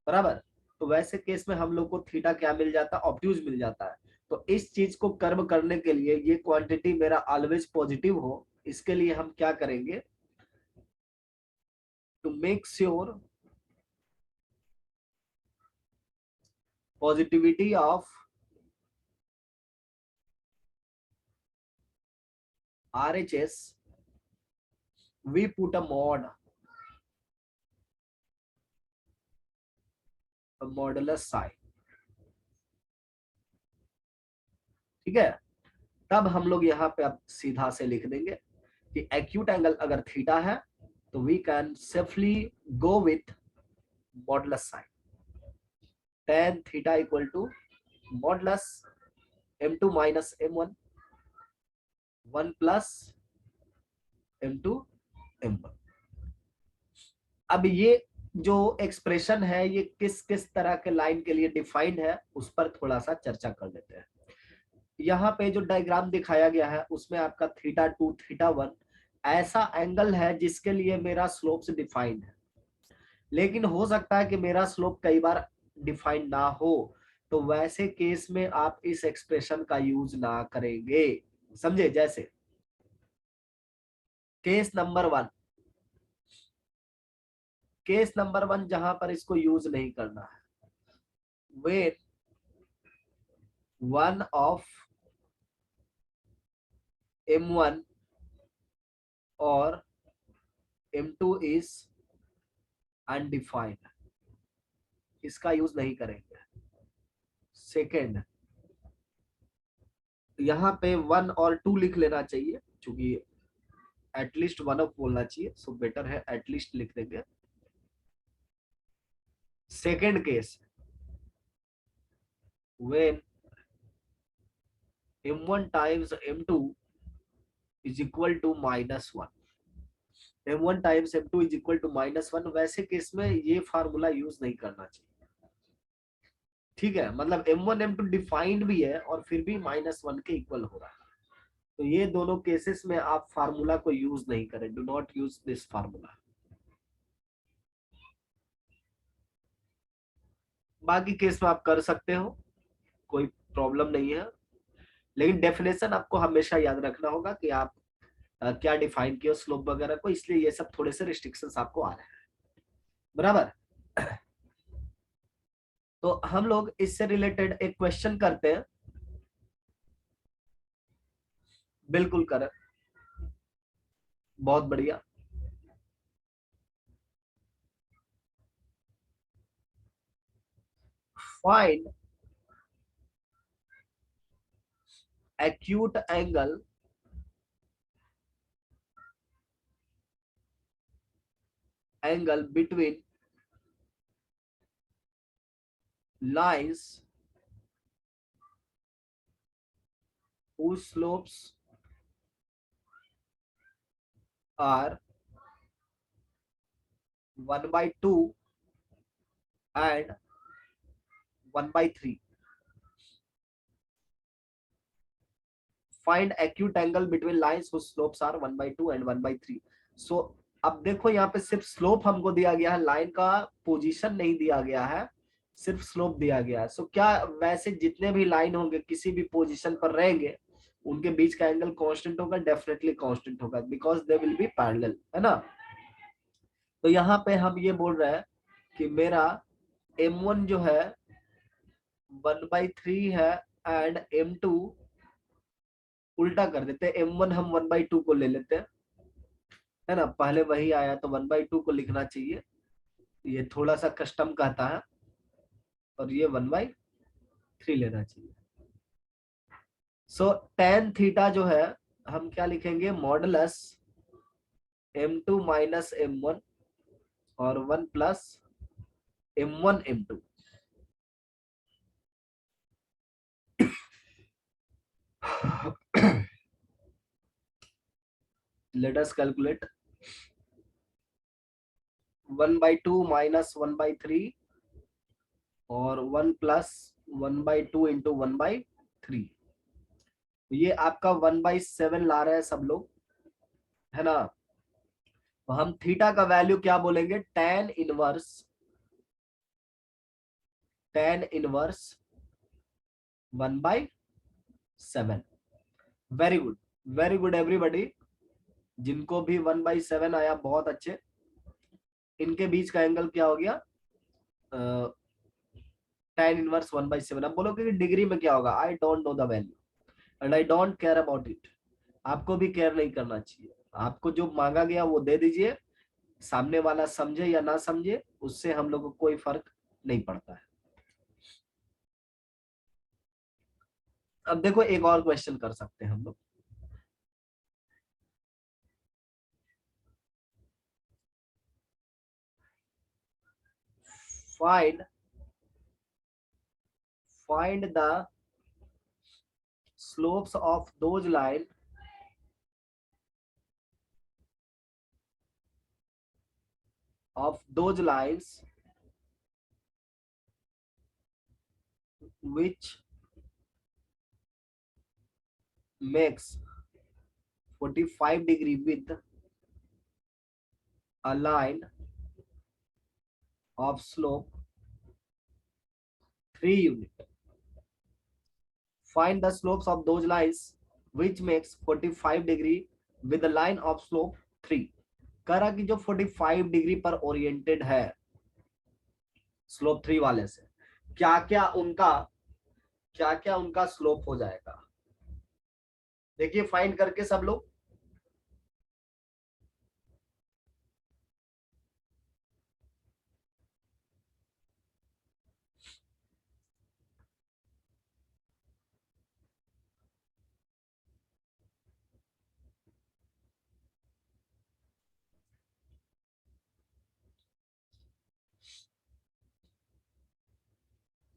बराबर। तो वैसे केस में हम लोग को थीटा क्या मिल जाता है, ऑब्ट्यूज मिल जाता है। तो इस चीज को कर्व करने के लिए, ये क्वांटिटी मेरा ऑलवेज पॉजिटिव हो, इसके लिए हम क्या करेंगे, to make sure positivity of RHS, we put a modulus psi. ठीक है, तब हम लोग यहाँ पे अब सीधा से लिख देंगे कि एक्यूट एंगल अगर थीटा है तो we can safely go with modulus sign. tan theta equal to modulus m2 minus m1 1 plus m2 m1. अब ये जो एक्सप्रेशन है ये किस किस तरह के लाइन के लिए डिफाइंड है उस पर थोड़ा सा चर्चा कर लेते हैं. यहाँ पे जो डायग्राम दिखाया गया है उसमें आपका थीटा 2 थीटा 1 ऐसा एंगल है जिसके लिए मेरा स्लोप से डिफाइंड है. लेकिन हो सकता है कि मेरा स्लोप कई बार डिफाइंड ना हो, तो वैसे केस में आप इस एक्सप्रेशन का यूज ना करेंगे. समझे? जैसे केस नंबर 1, केस नंबर 1 जहां पर इसको यूज नहीं करना है. when one of m1 और m2 is undefined, इसका यूज नहीं करेंगे. सेकेंड, यहाँ पे 1 और 2 लिख लेना चाहिए क्योंकि एटलीस्ट 1 ऑफ बोलना चाहिए, सो बेटर है एटलीस्ट लिख देंगे. Second case, when m1 times m2 is equal to -1, m1 times m2 is equal to -1, वैसे केस में ये फार्मूला यूज नहीं करना चाहिए. ठीक है, मतलब m1 m2 डिफाइंड भी है और फिर भी -1 के इक्वल हो रहा है, तो ये दोनों केसेस में आप फार्मूला को यूज नहीं करें. Do not use this formula. बाकी केस में आप कर सकते हो, कोई प्रॉब्लम नहीं है, लेकिन डेफिनेशन आपको हमेशा याद रखना होगा कि आप क्या डिफाइन किया स्लोप वगैरह को, इसलिए ये सब थोड़े से रिस्ट्रिक्शंस आपको आ रहे हैं. बराबर. तो हम लोग इससे रिलेटेड एक क्वेश्चन करते हैं. बिल्कुल करें, बहुत बढ़िया. Find acute angle between lines whose slopes are 1/2 and 1/3. Find acute angle between lines whose slopes are 1/2 and 1/3. So अब देखो यहाँ पे सिर्फ स्लोप हमको दिया गया है, लाइन का पोजीशन नहीं दिया गया है, सिर्फ स्लोप दिया गया है. सो क्या वैसे जितने भी लाइन होंगे किसी भी पोजीशन पर रहेंगे उनके बीच का एंगल कांस्टेंट होगा? डेफिनेटली कांस्टेंट होगा, because they will be parallel, है ना. तो यहाँ पे हम ये बोल रहे हैं कि मेरा m1 जो है 1/3 है एंड m2 उल्टा कर देते हैं, m1 हम 1/2 को ले लेते हैं, है ना. पहले वही आया तो 1/2 को लिखना चाहिए, ये थोड़ा सा कस्टम कहता है, और ये 1/3 लेना चाहिए. सो tan थीटा जो है हम क्या लिखेंगे? मॉडुलस m2 माइनस m1 और 1 plus m1 m2. Let us calculate. 1/2 minus 1/3 और 1 प्लस 1/2 इंटू 1/3. ये आपका 1/7 ला रहे हैं सब लोग, है ना. तो हम थीटा का वैल्यू क्या बोलेंगे? tan inverse 1/7. Very good, very good everybody. जिनको भी 1/7 आया बहुत अच्छे. इनके बीच का एंगल क्या हो गया, tan इनवर्स 1/7। अब बोलोगे कि डिग्री में क्या होगा, I don't know the value and I don't care about it. आपको भी केयर नहीं करना चाहिए, आपको जो मांगा गया वो दे दीजिए, सामने वाला समझे या ना समझे उससे हम लोग को कोई फर्क नहीं पड़ता है। अब देखो एक और क्वेश्चन कर सकते हैं हम लोग। find the slopes of those lines which makes 45 degree with a line of slope 3 unit. Find the slopes of those lines which makes 45 degree with a line of slope 3। कह रहा कि जो 45 डिग्री पर ओरिएंटेड है slope 3 वाले से, क्या क्या उनका स्लोप हो जाएगा। देखिए फाइंड करके सब लोग।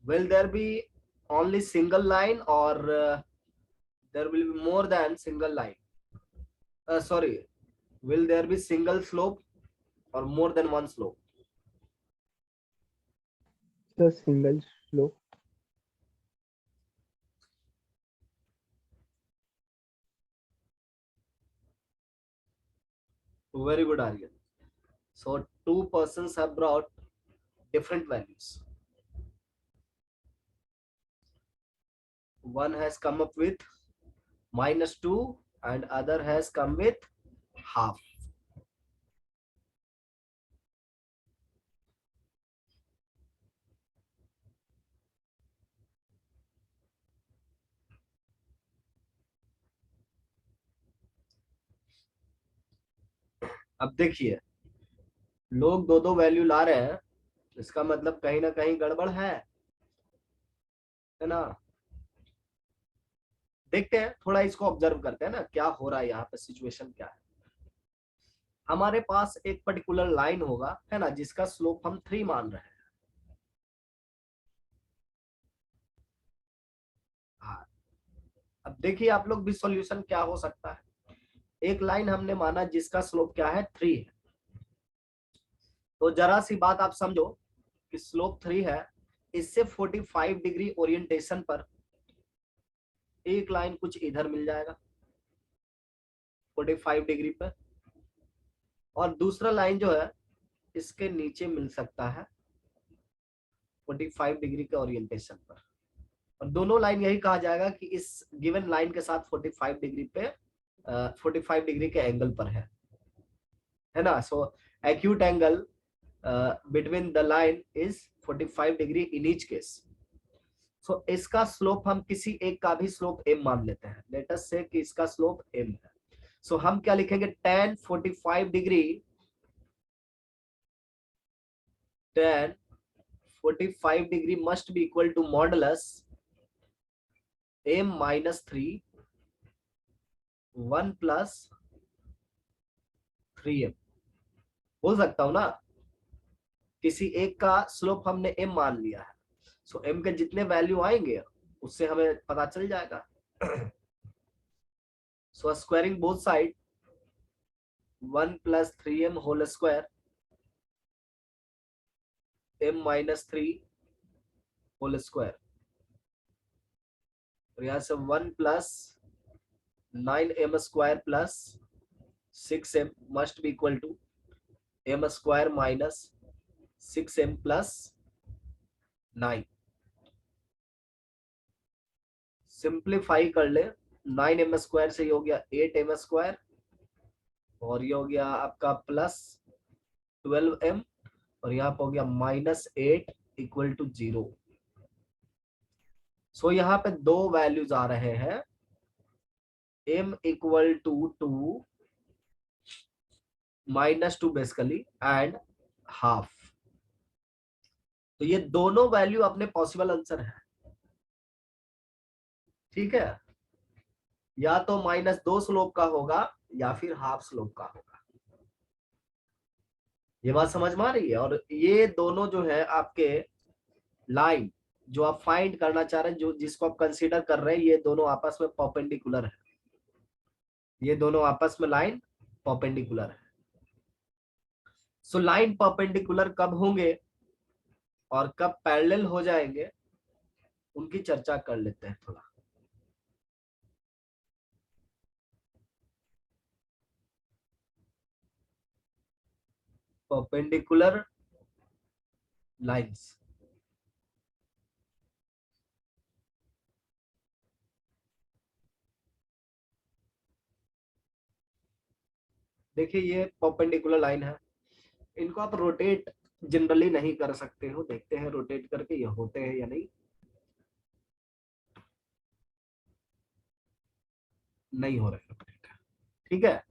Will there be only single line or there will be more than single line? Sorry, will there be single slope or more than one slope? The single slope. Very good, Aryan. So two persons have brought different values. One has come up with -2 and other has come with half. अब देखिए लोग दो दो value ला रहे हैं, इसका मतलब कहीं ना कहीं गड़बड़ है ना। देखते हैं, थोड़ा इसको ऑब्जर्व करते हैं ना क्या हो रहा है यहाँ पे, सिचुएशन क्या है। हमारे पास एक पर्टिकुलर लाइन होगा है ना, जिसका स्लोप हम 3 मान रहे हैं। हाँ, अब देखिए आप लोग भी सॉल्यूशन क्या हो सकता है। एक लाइन हमने माना जिसका स्लोप क्या है 3 है, तो जरा सी बात आप समझो कि स्लोप 3 है, इससे 45 डिग्री ओरिएंटेशन पर एक लाइन कुछ इधर मिल जाएगा 45 डिग्री पर, और दूसरा लाइन जो है इसके नीचे मिल सकता है 45 डिग्री के ओरिएंटेशन पर, और दोनों लाइन यही कहा जाएगा कि इस गिवन लाइन के साथ 45 डिग्री पे 45 डिग्री के एंगल पर है ना। So acute angle between the line is 45 degree in each case. So इसका स्लोप हम किसी एक का भी स्लोप m मान लेते हैं, लेट अस से कि इसका स्लोप m है। सो हम क्या लिखेंगे, tan 45 degree, tan 45 degree must be equal to modulus m minus 3 1 plus 3m। बोल सकता हूं ना, किसी एक का स्लोप हमने m मान लिया है, सो m के जितने वैल्यू आएंगे उससे हमें पता चल जाएगा। So squaring both side 1 plus 3m whole square m minus 3 whole square, और यहां से 1 plus 9m square plus 6m must be equal to m square minus 6m plus 9। Simplify कर ले, 9m स्क्वायर से ये हो गया 8m स्क्वायर, और ये हो गया आपका प्लस 12m और यहाँ पे हो गया -8 इक्वल टू 0। सो यहाँ पे दो वैल्यूज आ रहे हैं, m equal to 2 -2 basically and half. तो ये दोनों वैल्यू अपने पॉसिबल आंसर है, ठीक है। या तो -2 स्लोप का होगा या फिर हाफ स्लोप का होगा। ये बात समझ में आ रही है। और ये दोनों जो है आपके लाइन जो आप फाइंड करना चाह रहे हैं, जो जिसको आप कंसीडर कर रहे हैं, ये दोनों आपस में परपेंडिकुलर है। ये दोनों आपस में लाइन परपेंडिकुलर है। सो लाइन परपेंडिकुलर कब होंगे और कब पैरेलल हो जाएंगे, उनकी चर्चा कर लेते हैं थोड़ा। परपेंडिकुलर लाइंस, देखिए ये परपेंडिकुलर लाइन है, इनको आप रोटेट जनरली नहीं कर सकते हो। देखते हैं रोटेट करके ये होते हैं या नहीं। नहीं हो रहे रोटेट, ठीक है।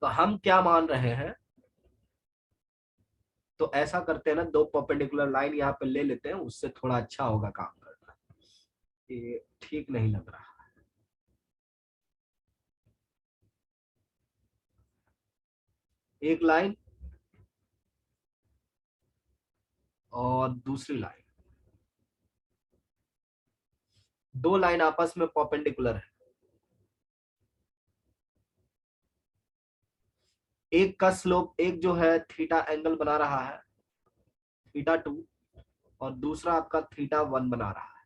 तो हम क्या मान रहे हैं, तो ऐसा करते हैं ना, दो परपेंडिकुलर लाइन यहाँ पे ले लेते हैं, उससे थोड़ा अच्छा होगा काम करना। ये ठीक नहीं लग रहा। एक लाइन और दूसरी लाइन, दो लाइन आपस में परपेंडिकुलर है। एक का स्लोप, एक जो है थीटा एंगल बना रहा है θ2, और दूसरा आपका θ1 बना रहा है।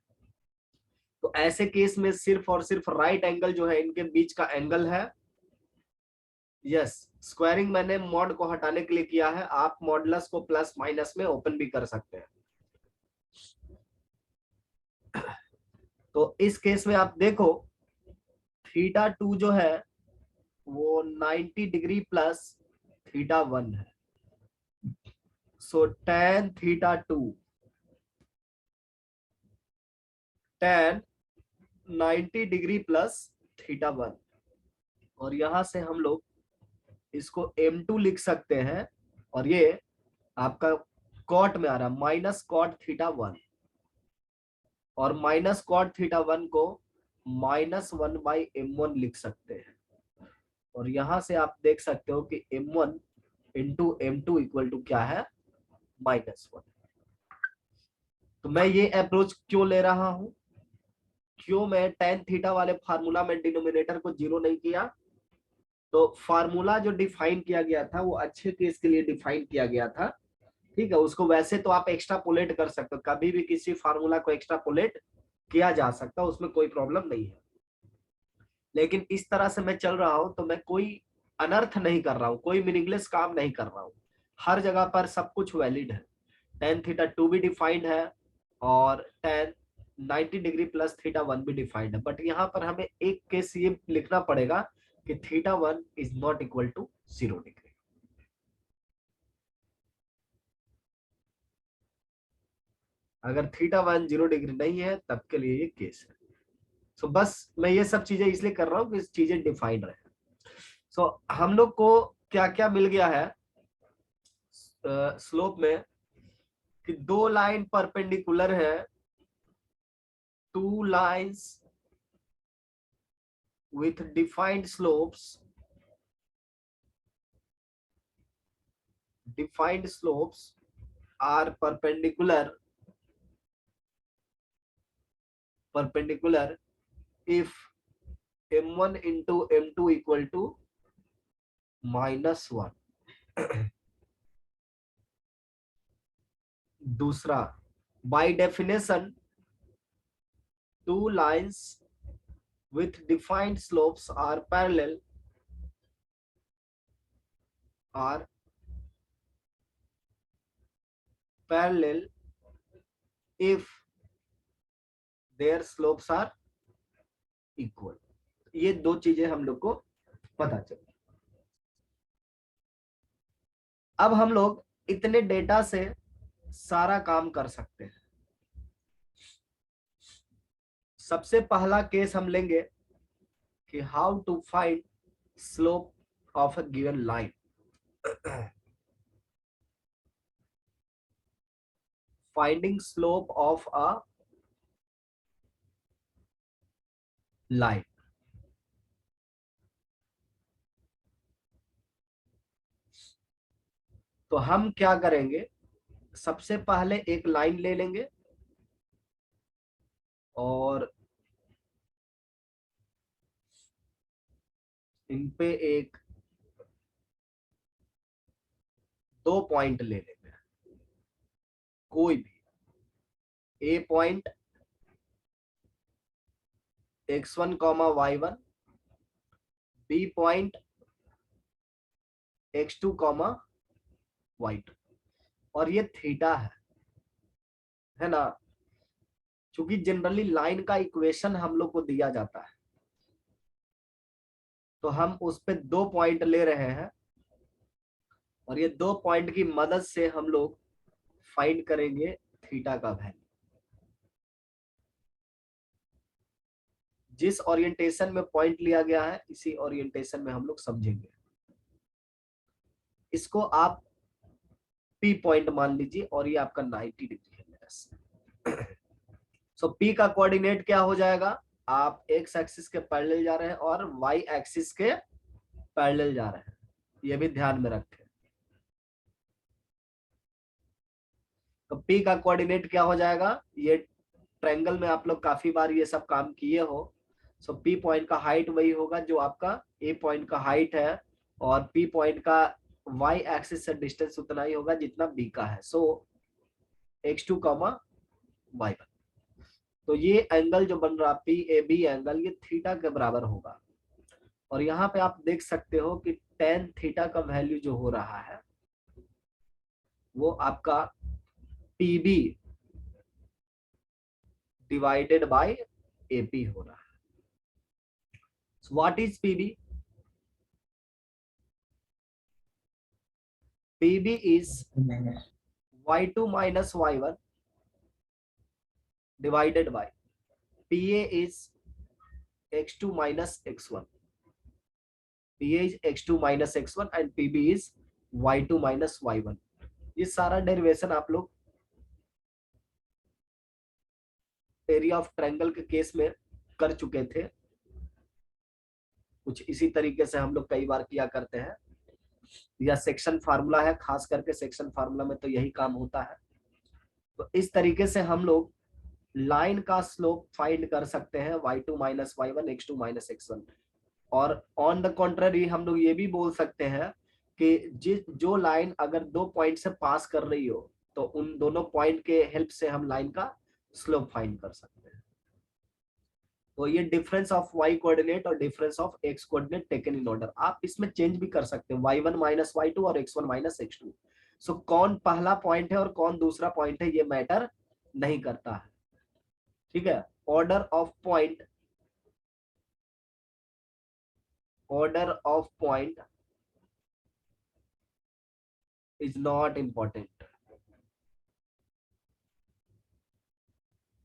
तो ऐसे केस में सिर्फ और सिर्फ राइट एंगल जो है इनके बीच का एंगल है। यस, स्क्वायरिंग मैंने मॉड को हटाने के लिए किया है, आप मॉडुलस को प्लस माइनस में ओपन भी कर सकते हैं। तो इस केस में आप देखो θ2 जो है वो 90 डिग्री प्लस θ1 है। So tan θ2 tan 90 degree plus θ1, और यहां से हम लोग इसको m2 लिख सकते हैं, और ये आपका कॉट में आ रहा है -cot θ1, और -cot θ1 को -1/m1 लिख सकते हैं। और यहां से आप देख सकते हो कि m1 into m2 equal to क्या है, -1। तो मैं ये अप्रोच क्यों ले रहा हूं, क्यों मैं tan थीटा वाले फार्मूला में डिनोमिनेटर को 0 नहीं किया। तो फार्मूला जो डिफाइन किया गया था वो अच्छे केस के लिए डिफाइन किया गया था, ठीक है। उसको वैसे तो आप एक्स्ट्रापोलेट कर सकते हो, कभी भी किसी फार्मूला को एक्स्ट्रापोलेट किया जा सकता है, उसमें कोई प्रॉब्लम नहीं है। लेकिन इस तरह से मैं चल रहा हूं तो मैं कोई अनर्थ नहीं कर रहा हूं, कोई मीनिंगलेस काम नहीं कर रहा हूं। हर जगह पर सब कुछ वैलिड है। tan θ2 भी डिफाइंड है और tan 90 डिग्री प्लस θ1 भी डिफाइंड है। बट यहाँ पर हमें एक केस ये लिखना पड़ेगा कि θ1 is not equal to 0 degree. अगर θ1 0 डिग्री नहीं है तब के लिए ये केस है। सो बस मैं ये सब चीजें इसलिए कर रहा हूँ कि चीजें डिफाइंड रहे। सो हम लोग को क्या क्या मिल गया है स्लोप में, कि दो लाइन परपेंडिकुलर है, two lines with defined slopes are perpendicular if m1 into m2 equal to -1। दूसरा, by definition two lines with defined slopes are parallel if their slopes are equal। ये दो चीजें हम लोग को पता चली। अब हम लोग इतने डेटा से सारा काम कर सकते हैं। सबसे पहला केस हम लेंगे कि how to find slope of a given line. Finding slope of a line. तो हम क्या करेंगे, सबसे पहले एक लाइन ले लेंगे और इन पे एक दो पॉइंट ले लेंगे, कोई भी ए point x1 y1, B point x2 y2, और ये थीटा है ना। क्योंकि जनरली लाइन का इक्वेशन हम लोग को दिया जाता है, तो हम उस पे दो पॉइंट ले रहे हैं और ये दो पॉइंट की मदद से हम लोग फाइंड करेंगे थीटा का वैल्यू। जिस ओरिएंटेशन में पॉइंट लिया गया है इसी ओरिएंटेशन में हम लोग समझेंगे। इसको आप P पॉइंट मान लीजिए और ये आपका 90 डिग्री है मेरा से। सो P का कोऑर्डिनेट क्या हो जाएगा, आप एक्स एक्सिस के पैरेलल जा रहे हैं और वाई एक्सिस के पैरेलल जा रहे हैं, ये भी ध्यान में रखें। तो P का कोऑर्डिनेट क्या हो जाएगा, ये ट्रायंगल में आप लोग काफी बार ये सब काम किए हो। सो P पॉइंट का हाइट वही होगा जो आपका A पॉइंट का हाइट है, और P पॉइंट का y एक्सिस से डिस्टेंस उतना ही होगा जितना B का है। सो x2 y1। तो ये एंगल जो बन रहा PAB एंगल, ये थीटा के बराबर होगा। और यहाँ पे आप देख सकते हो कि tan थीटा का वैल्यू जो हो रहा है वो आपका PB डिवाइडेड बाय AP हो रहा है। So what is PB? PB is y2 minus y1 divided by PA is x2 minus x1. PA is x2 minus x1 and PB is y2 minus y1. ये सारा derivation आप लोग area of triangle के case में कर चुके थे। कुछ इसी तरीके से हम लोग कई बार किया करते हैं, या सेक्शन फार्मूला है, खास करके सेक्शन फार्मूला में तो यही काम होता है। तो इस तरीके से हम लोग लाइन का स्लोप फाइंड कर सकते हैं y2 minus y1 x2 minus x1। और ऑन द कॉन्ट्ररी हम लोग ये भी बोल सकते हैं कि जो लाइन अगर दो पॉइंट से पास कर रही हो तो उन दोनों पॉइंट के हेल्प से हम लाइन का स्लोप फाइंड कर सकते हैं। तो ये डिफरेंस ऑफ y कोऑर्डिनेट और difference of x coordinate taken in order, आप इसमें चेंज भी कर सकते हैं y1 माइनस y2 और x1 माइनस x2। सो कौन पहला पॉइंट है और कौन दूसरा पॉइंट है ये मैटर नहीं करता है, ठीक है। Order of point is not important.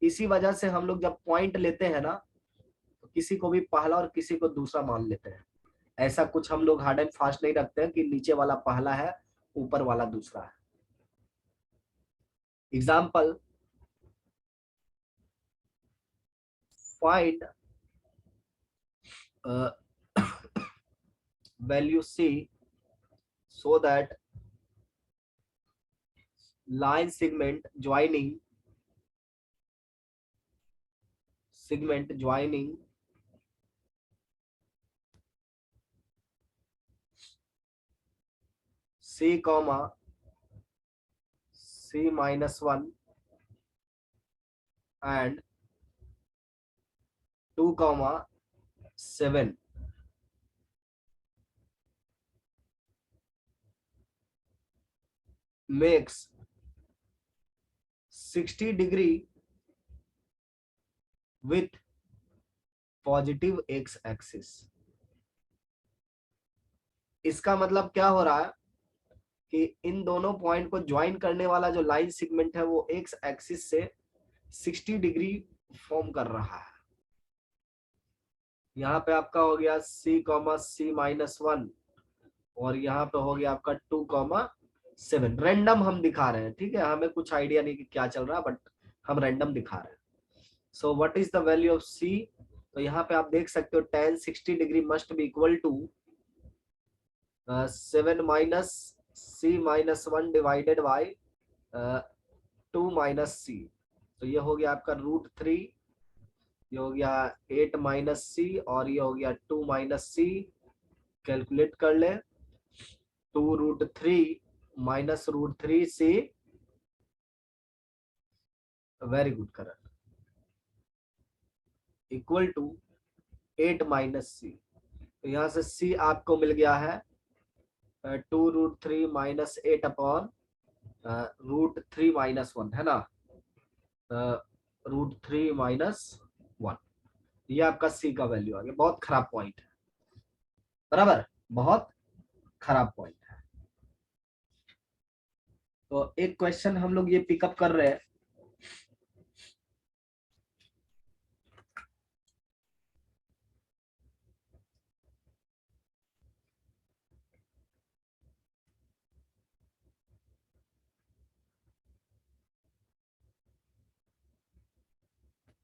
इसी वजह से हम लोग जब पॉइंट लेते हैं ना तो किसी को भी पहला और किसी को दूसरा मान लेते हैं। ऐसा कुछ हम लोग हार्ड एंड फास्ट नहीं रखते हैं कि नीचे वाला पहला है ऊपर वाला दूसरा है। Example, find value C so that line segment joining C comma C minus 1 and 2 comma 7 makes 60 degree with positive x axis. इसका मतलब क्या हो रहा है कि इन दोनों पॉइंट को ज्वाइन करने वाला जो लाइन सेगमेंट है वो एक्स एक्सिस से 60 डिग्री फॉर्म कर रहा है। यहाँ पे आपका हो गया C,C-1 और यहाँ पे हो गया आपका 2,7। रैंडम हम दिखा रहे हैं, ठीक है, हमें कुछ आइडिया नहीं कि क्या चल रहा है, बट हम रैंडम दिखा रहे हैं। So what is the value of C? तो यहाँ पे आप देख सकते हो tan 60 degree must be equal to 7 minus C-1 divided by 2 minus C। तो ये हो गया आपका √3, ये हो गया 8 माइनस C और ये हो गया 2 माइनस C। कैलकुलेट कर ले, 2√3 minus √3C, very good correct, equal to 8 minus C। तो यहाँ से C आपको मिल गया है 2√3 माइनस 8 अपॉन √3 माइनस 1, है ना, √3 माइनस 1। ये आपका C का वैल्यू आ गया। बहुत खराब पॉइंट है, बराबर, बहुत खराब पॉइंट है। तो एक क्वेश्चन हम लोग ये पिकअप कर रहे हैं,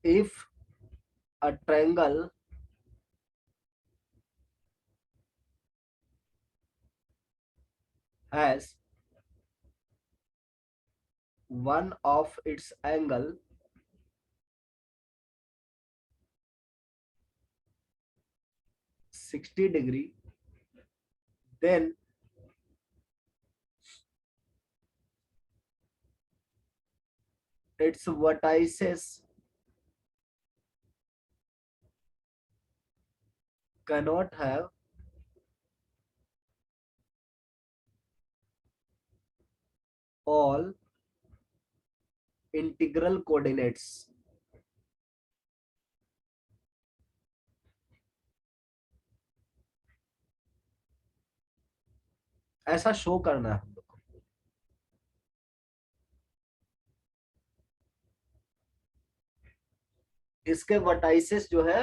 if a triangle has one of its angle 60 degree, then its vertices cannot have all integral coordinates। ऐसा शो करना है हम लोग को। इसके वर्टाइसेस जो है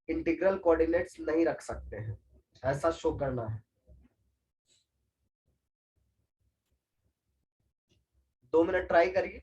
इंटीग्रल कोऑर्डिनेट्स नहीं रख सकते हैं, ऐसा शो करना है। 2 मिनट ट्राई करिए।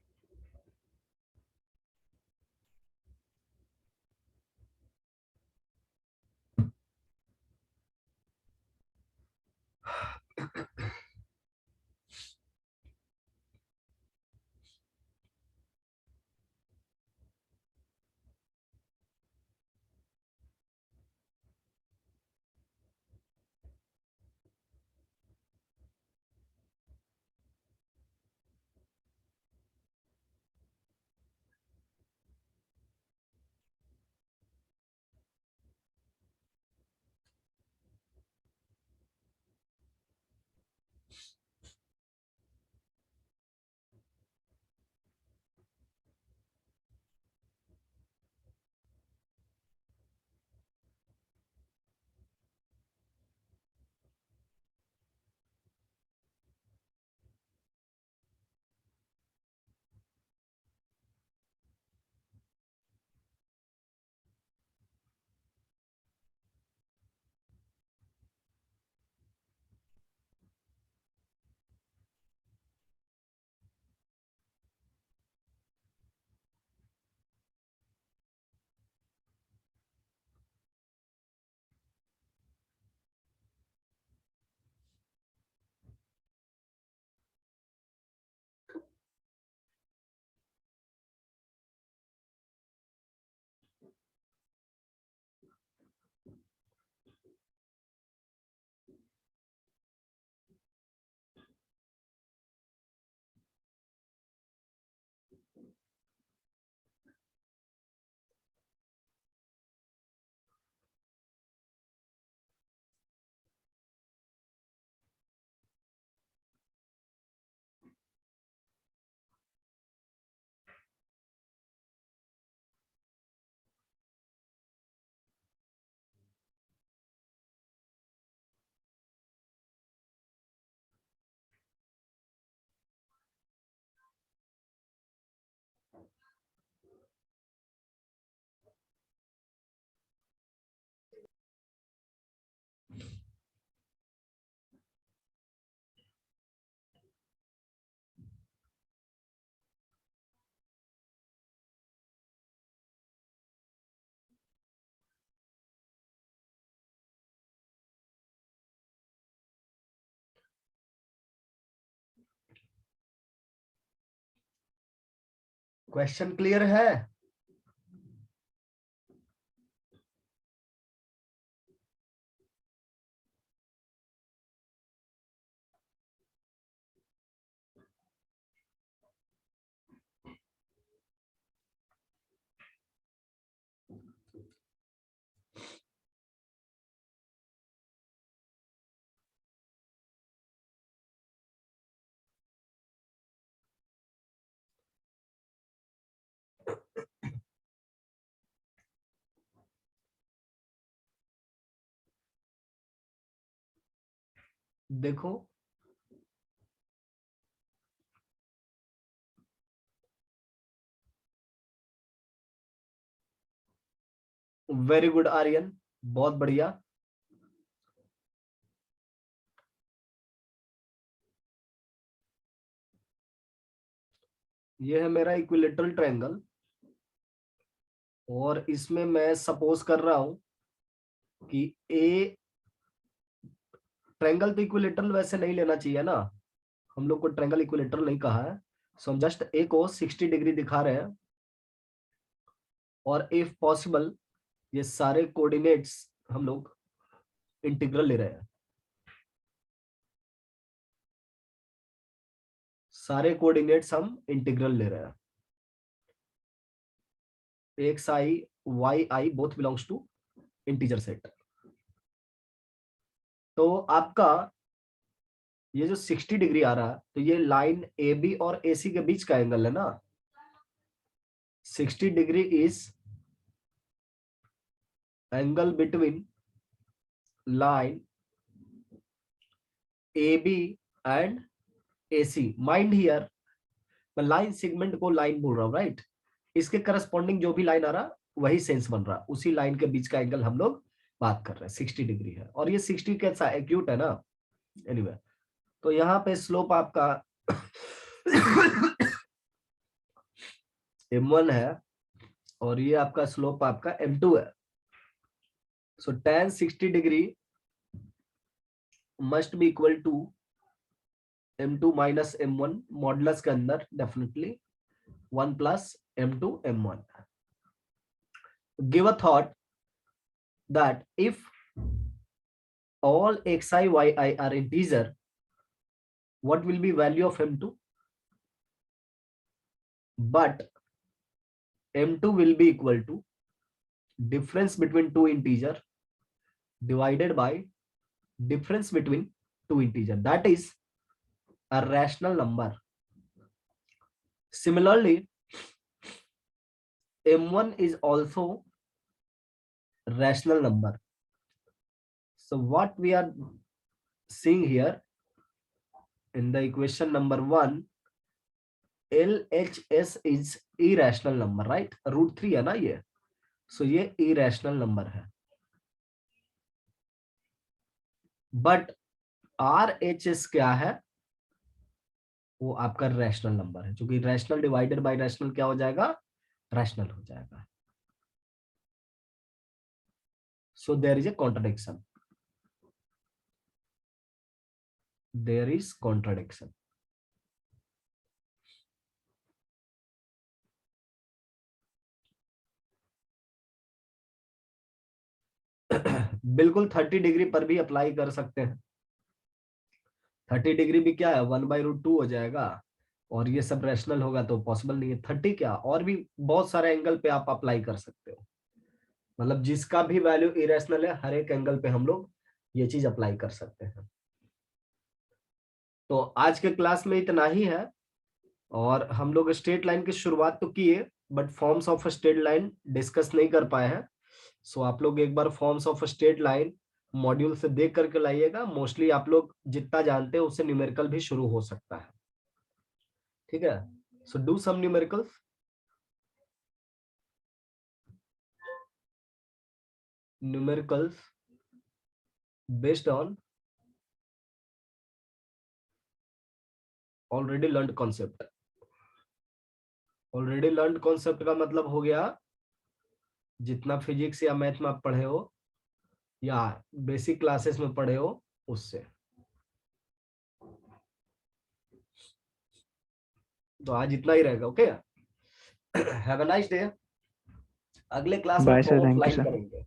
क्वेश्चन क्लियर है? देखो वेरी गुड आर्यन, बहुत बढ़िया। ये है मेरा इक्विलेटरल ट्रायंगल और इसमें मैं सपोज कर रहा हूं कि ए ट्रायंगल तो इक्विलेटरल वैसे नहीं लेना चाहिए ना, हम लोग को ट्रायंगल इक्विलेटरल नहीं कहा है। सो हम जस्ट ए को 60 डिग्री दिखा रहे हैं और इफ पॉसिबल ये सारे कोऑर्डिनेट्स हम लोग इंटीग्रल ले रहे हैं, सारे कोऑर्डिनेट्स हम इंटीग्रल ले रहे हैं। X i y i both belongs to integer set. तो आपका ये जो 60 डिग्री आ रहा है तो ये लाइन ए बी और ए सी के बीच का एंगल है ना। 60 degree is angle between line A B and A C. Mind here मैं लाइन सेगमेंट को लाइन बोल रहा हूं, राइट। इसके करस्पॉन्डिंग जो भी लाइन आ रहा वही सेंस बन रहा, उसी लाइन के बीच का एंगल हम लोग बात कर रहे हैं। 60 डिग्री है और ये 60 कैसा एक्यूट है ना। एनीवे तो यहाँ पे स्लोप आपका m1 है और ये आपका स्लोप आपका m2 है। So tan 60 degree must be equal to m2 minus m1 modulus के अंदर definitely 1 plus m2 m1। Give a thought that if all xi yi are integer, what will be value of m2? But m2 will be equal to difference between two integer divided by difference between two integer, that is a rational number. Similarly, m1 is also rational number. So what we are seeing here in the equation number 1, LHS is irrational number, right? √3 है ना ये, so ये irrational number है। But RHS क्या है? वो आपका rational number है, क्योंकि रैशनल डिवाइडेड बाय रैशनल क्या हो जाएगा? रैशनल हो जाएगा। So there is a contradiction. There is contradiction. बिल्कुल 30 डिग्री पर भी अप्लाई कर सकते हैं। 30 डिग्री भी क्या है 1/√2 हो जाएगा और ये सब रैशनल होगा तो पॉसिबल नहीं है। 30 क्या और भी बहुत सारे एंगल पे आप अप्लाई कर सकते हो, मतलब जिसका भी वैल्यू इरेशनल है हर एक एंगल पे हम लोग ये चीज अप्लाई कर सकते हैं। तो आज के क्लास में इतना ही है और हम लोग स्ट्रेट लाइन की शुरुआत तो किए but forms of straight line discuss नहीं कर पाए हैं। सो आप लोग एक बार forms of straight line module से देख करके लाइएगा। मोस्टली आप लोग जितना जानते हैं उससे न्यूमेरिकल भी शुरू हो सकता है, ठीक है। So do some numericals. Numericals based on already learned concept. Already learned concept का मतलब हो गया जितना फिजिक्स या मैथ में आप पढ़े हो या बेसिक क्लासेस में पढ़े हो उससे। तो आज इतना ही रहेगा, okay. Have a nice day. अगले क्लास में bye sir, thank you offline sir. करेंगे।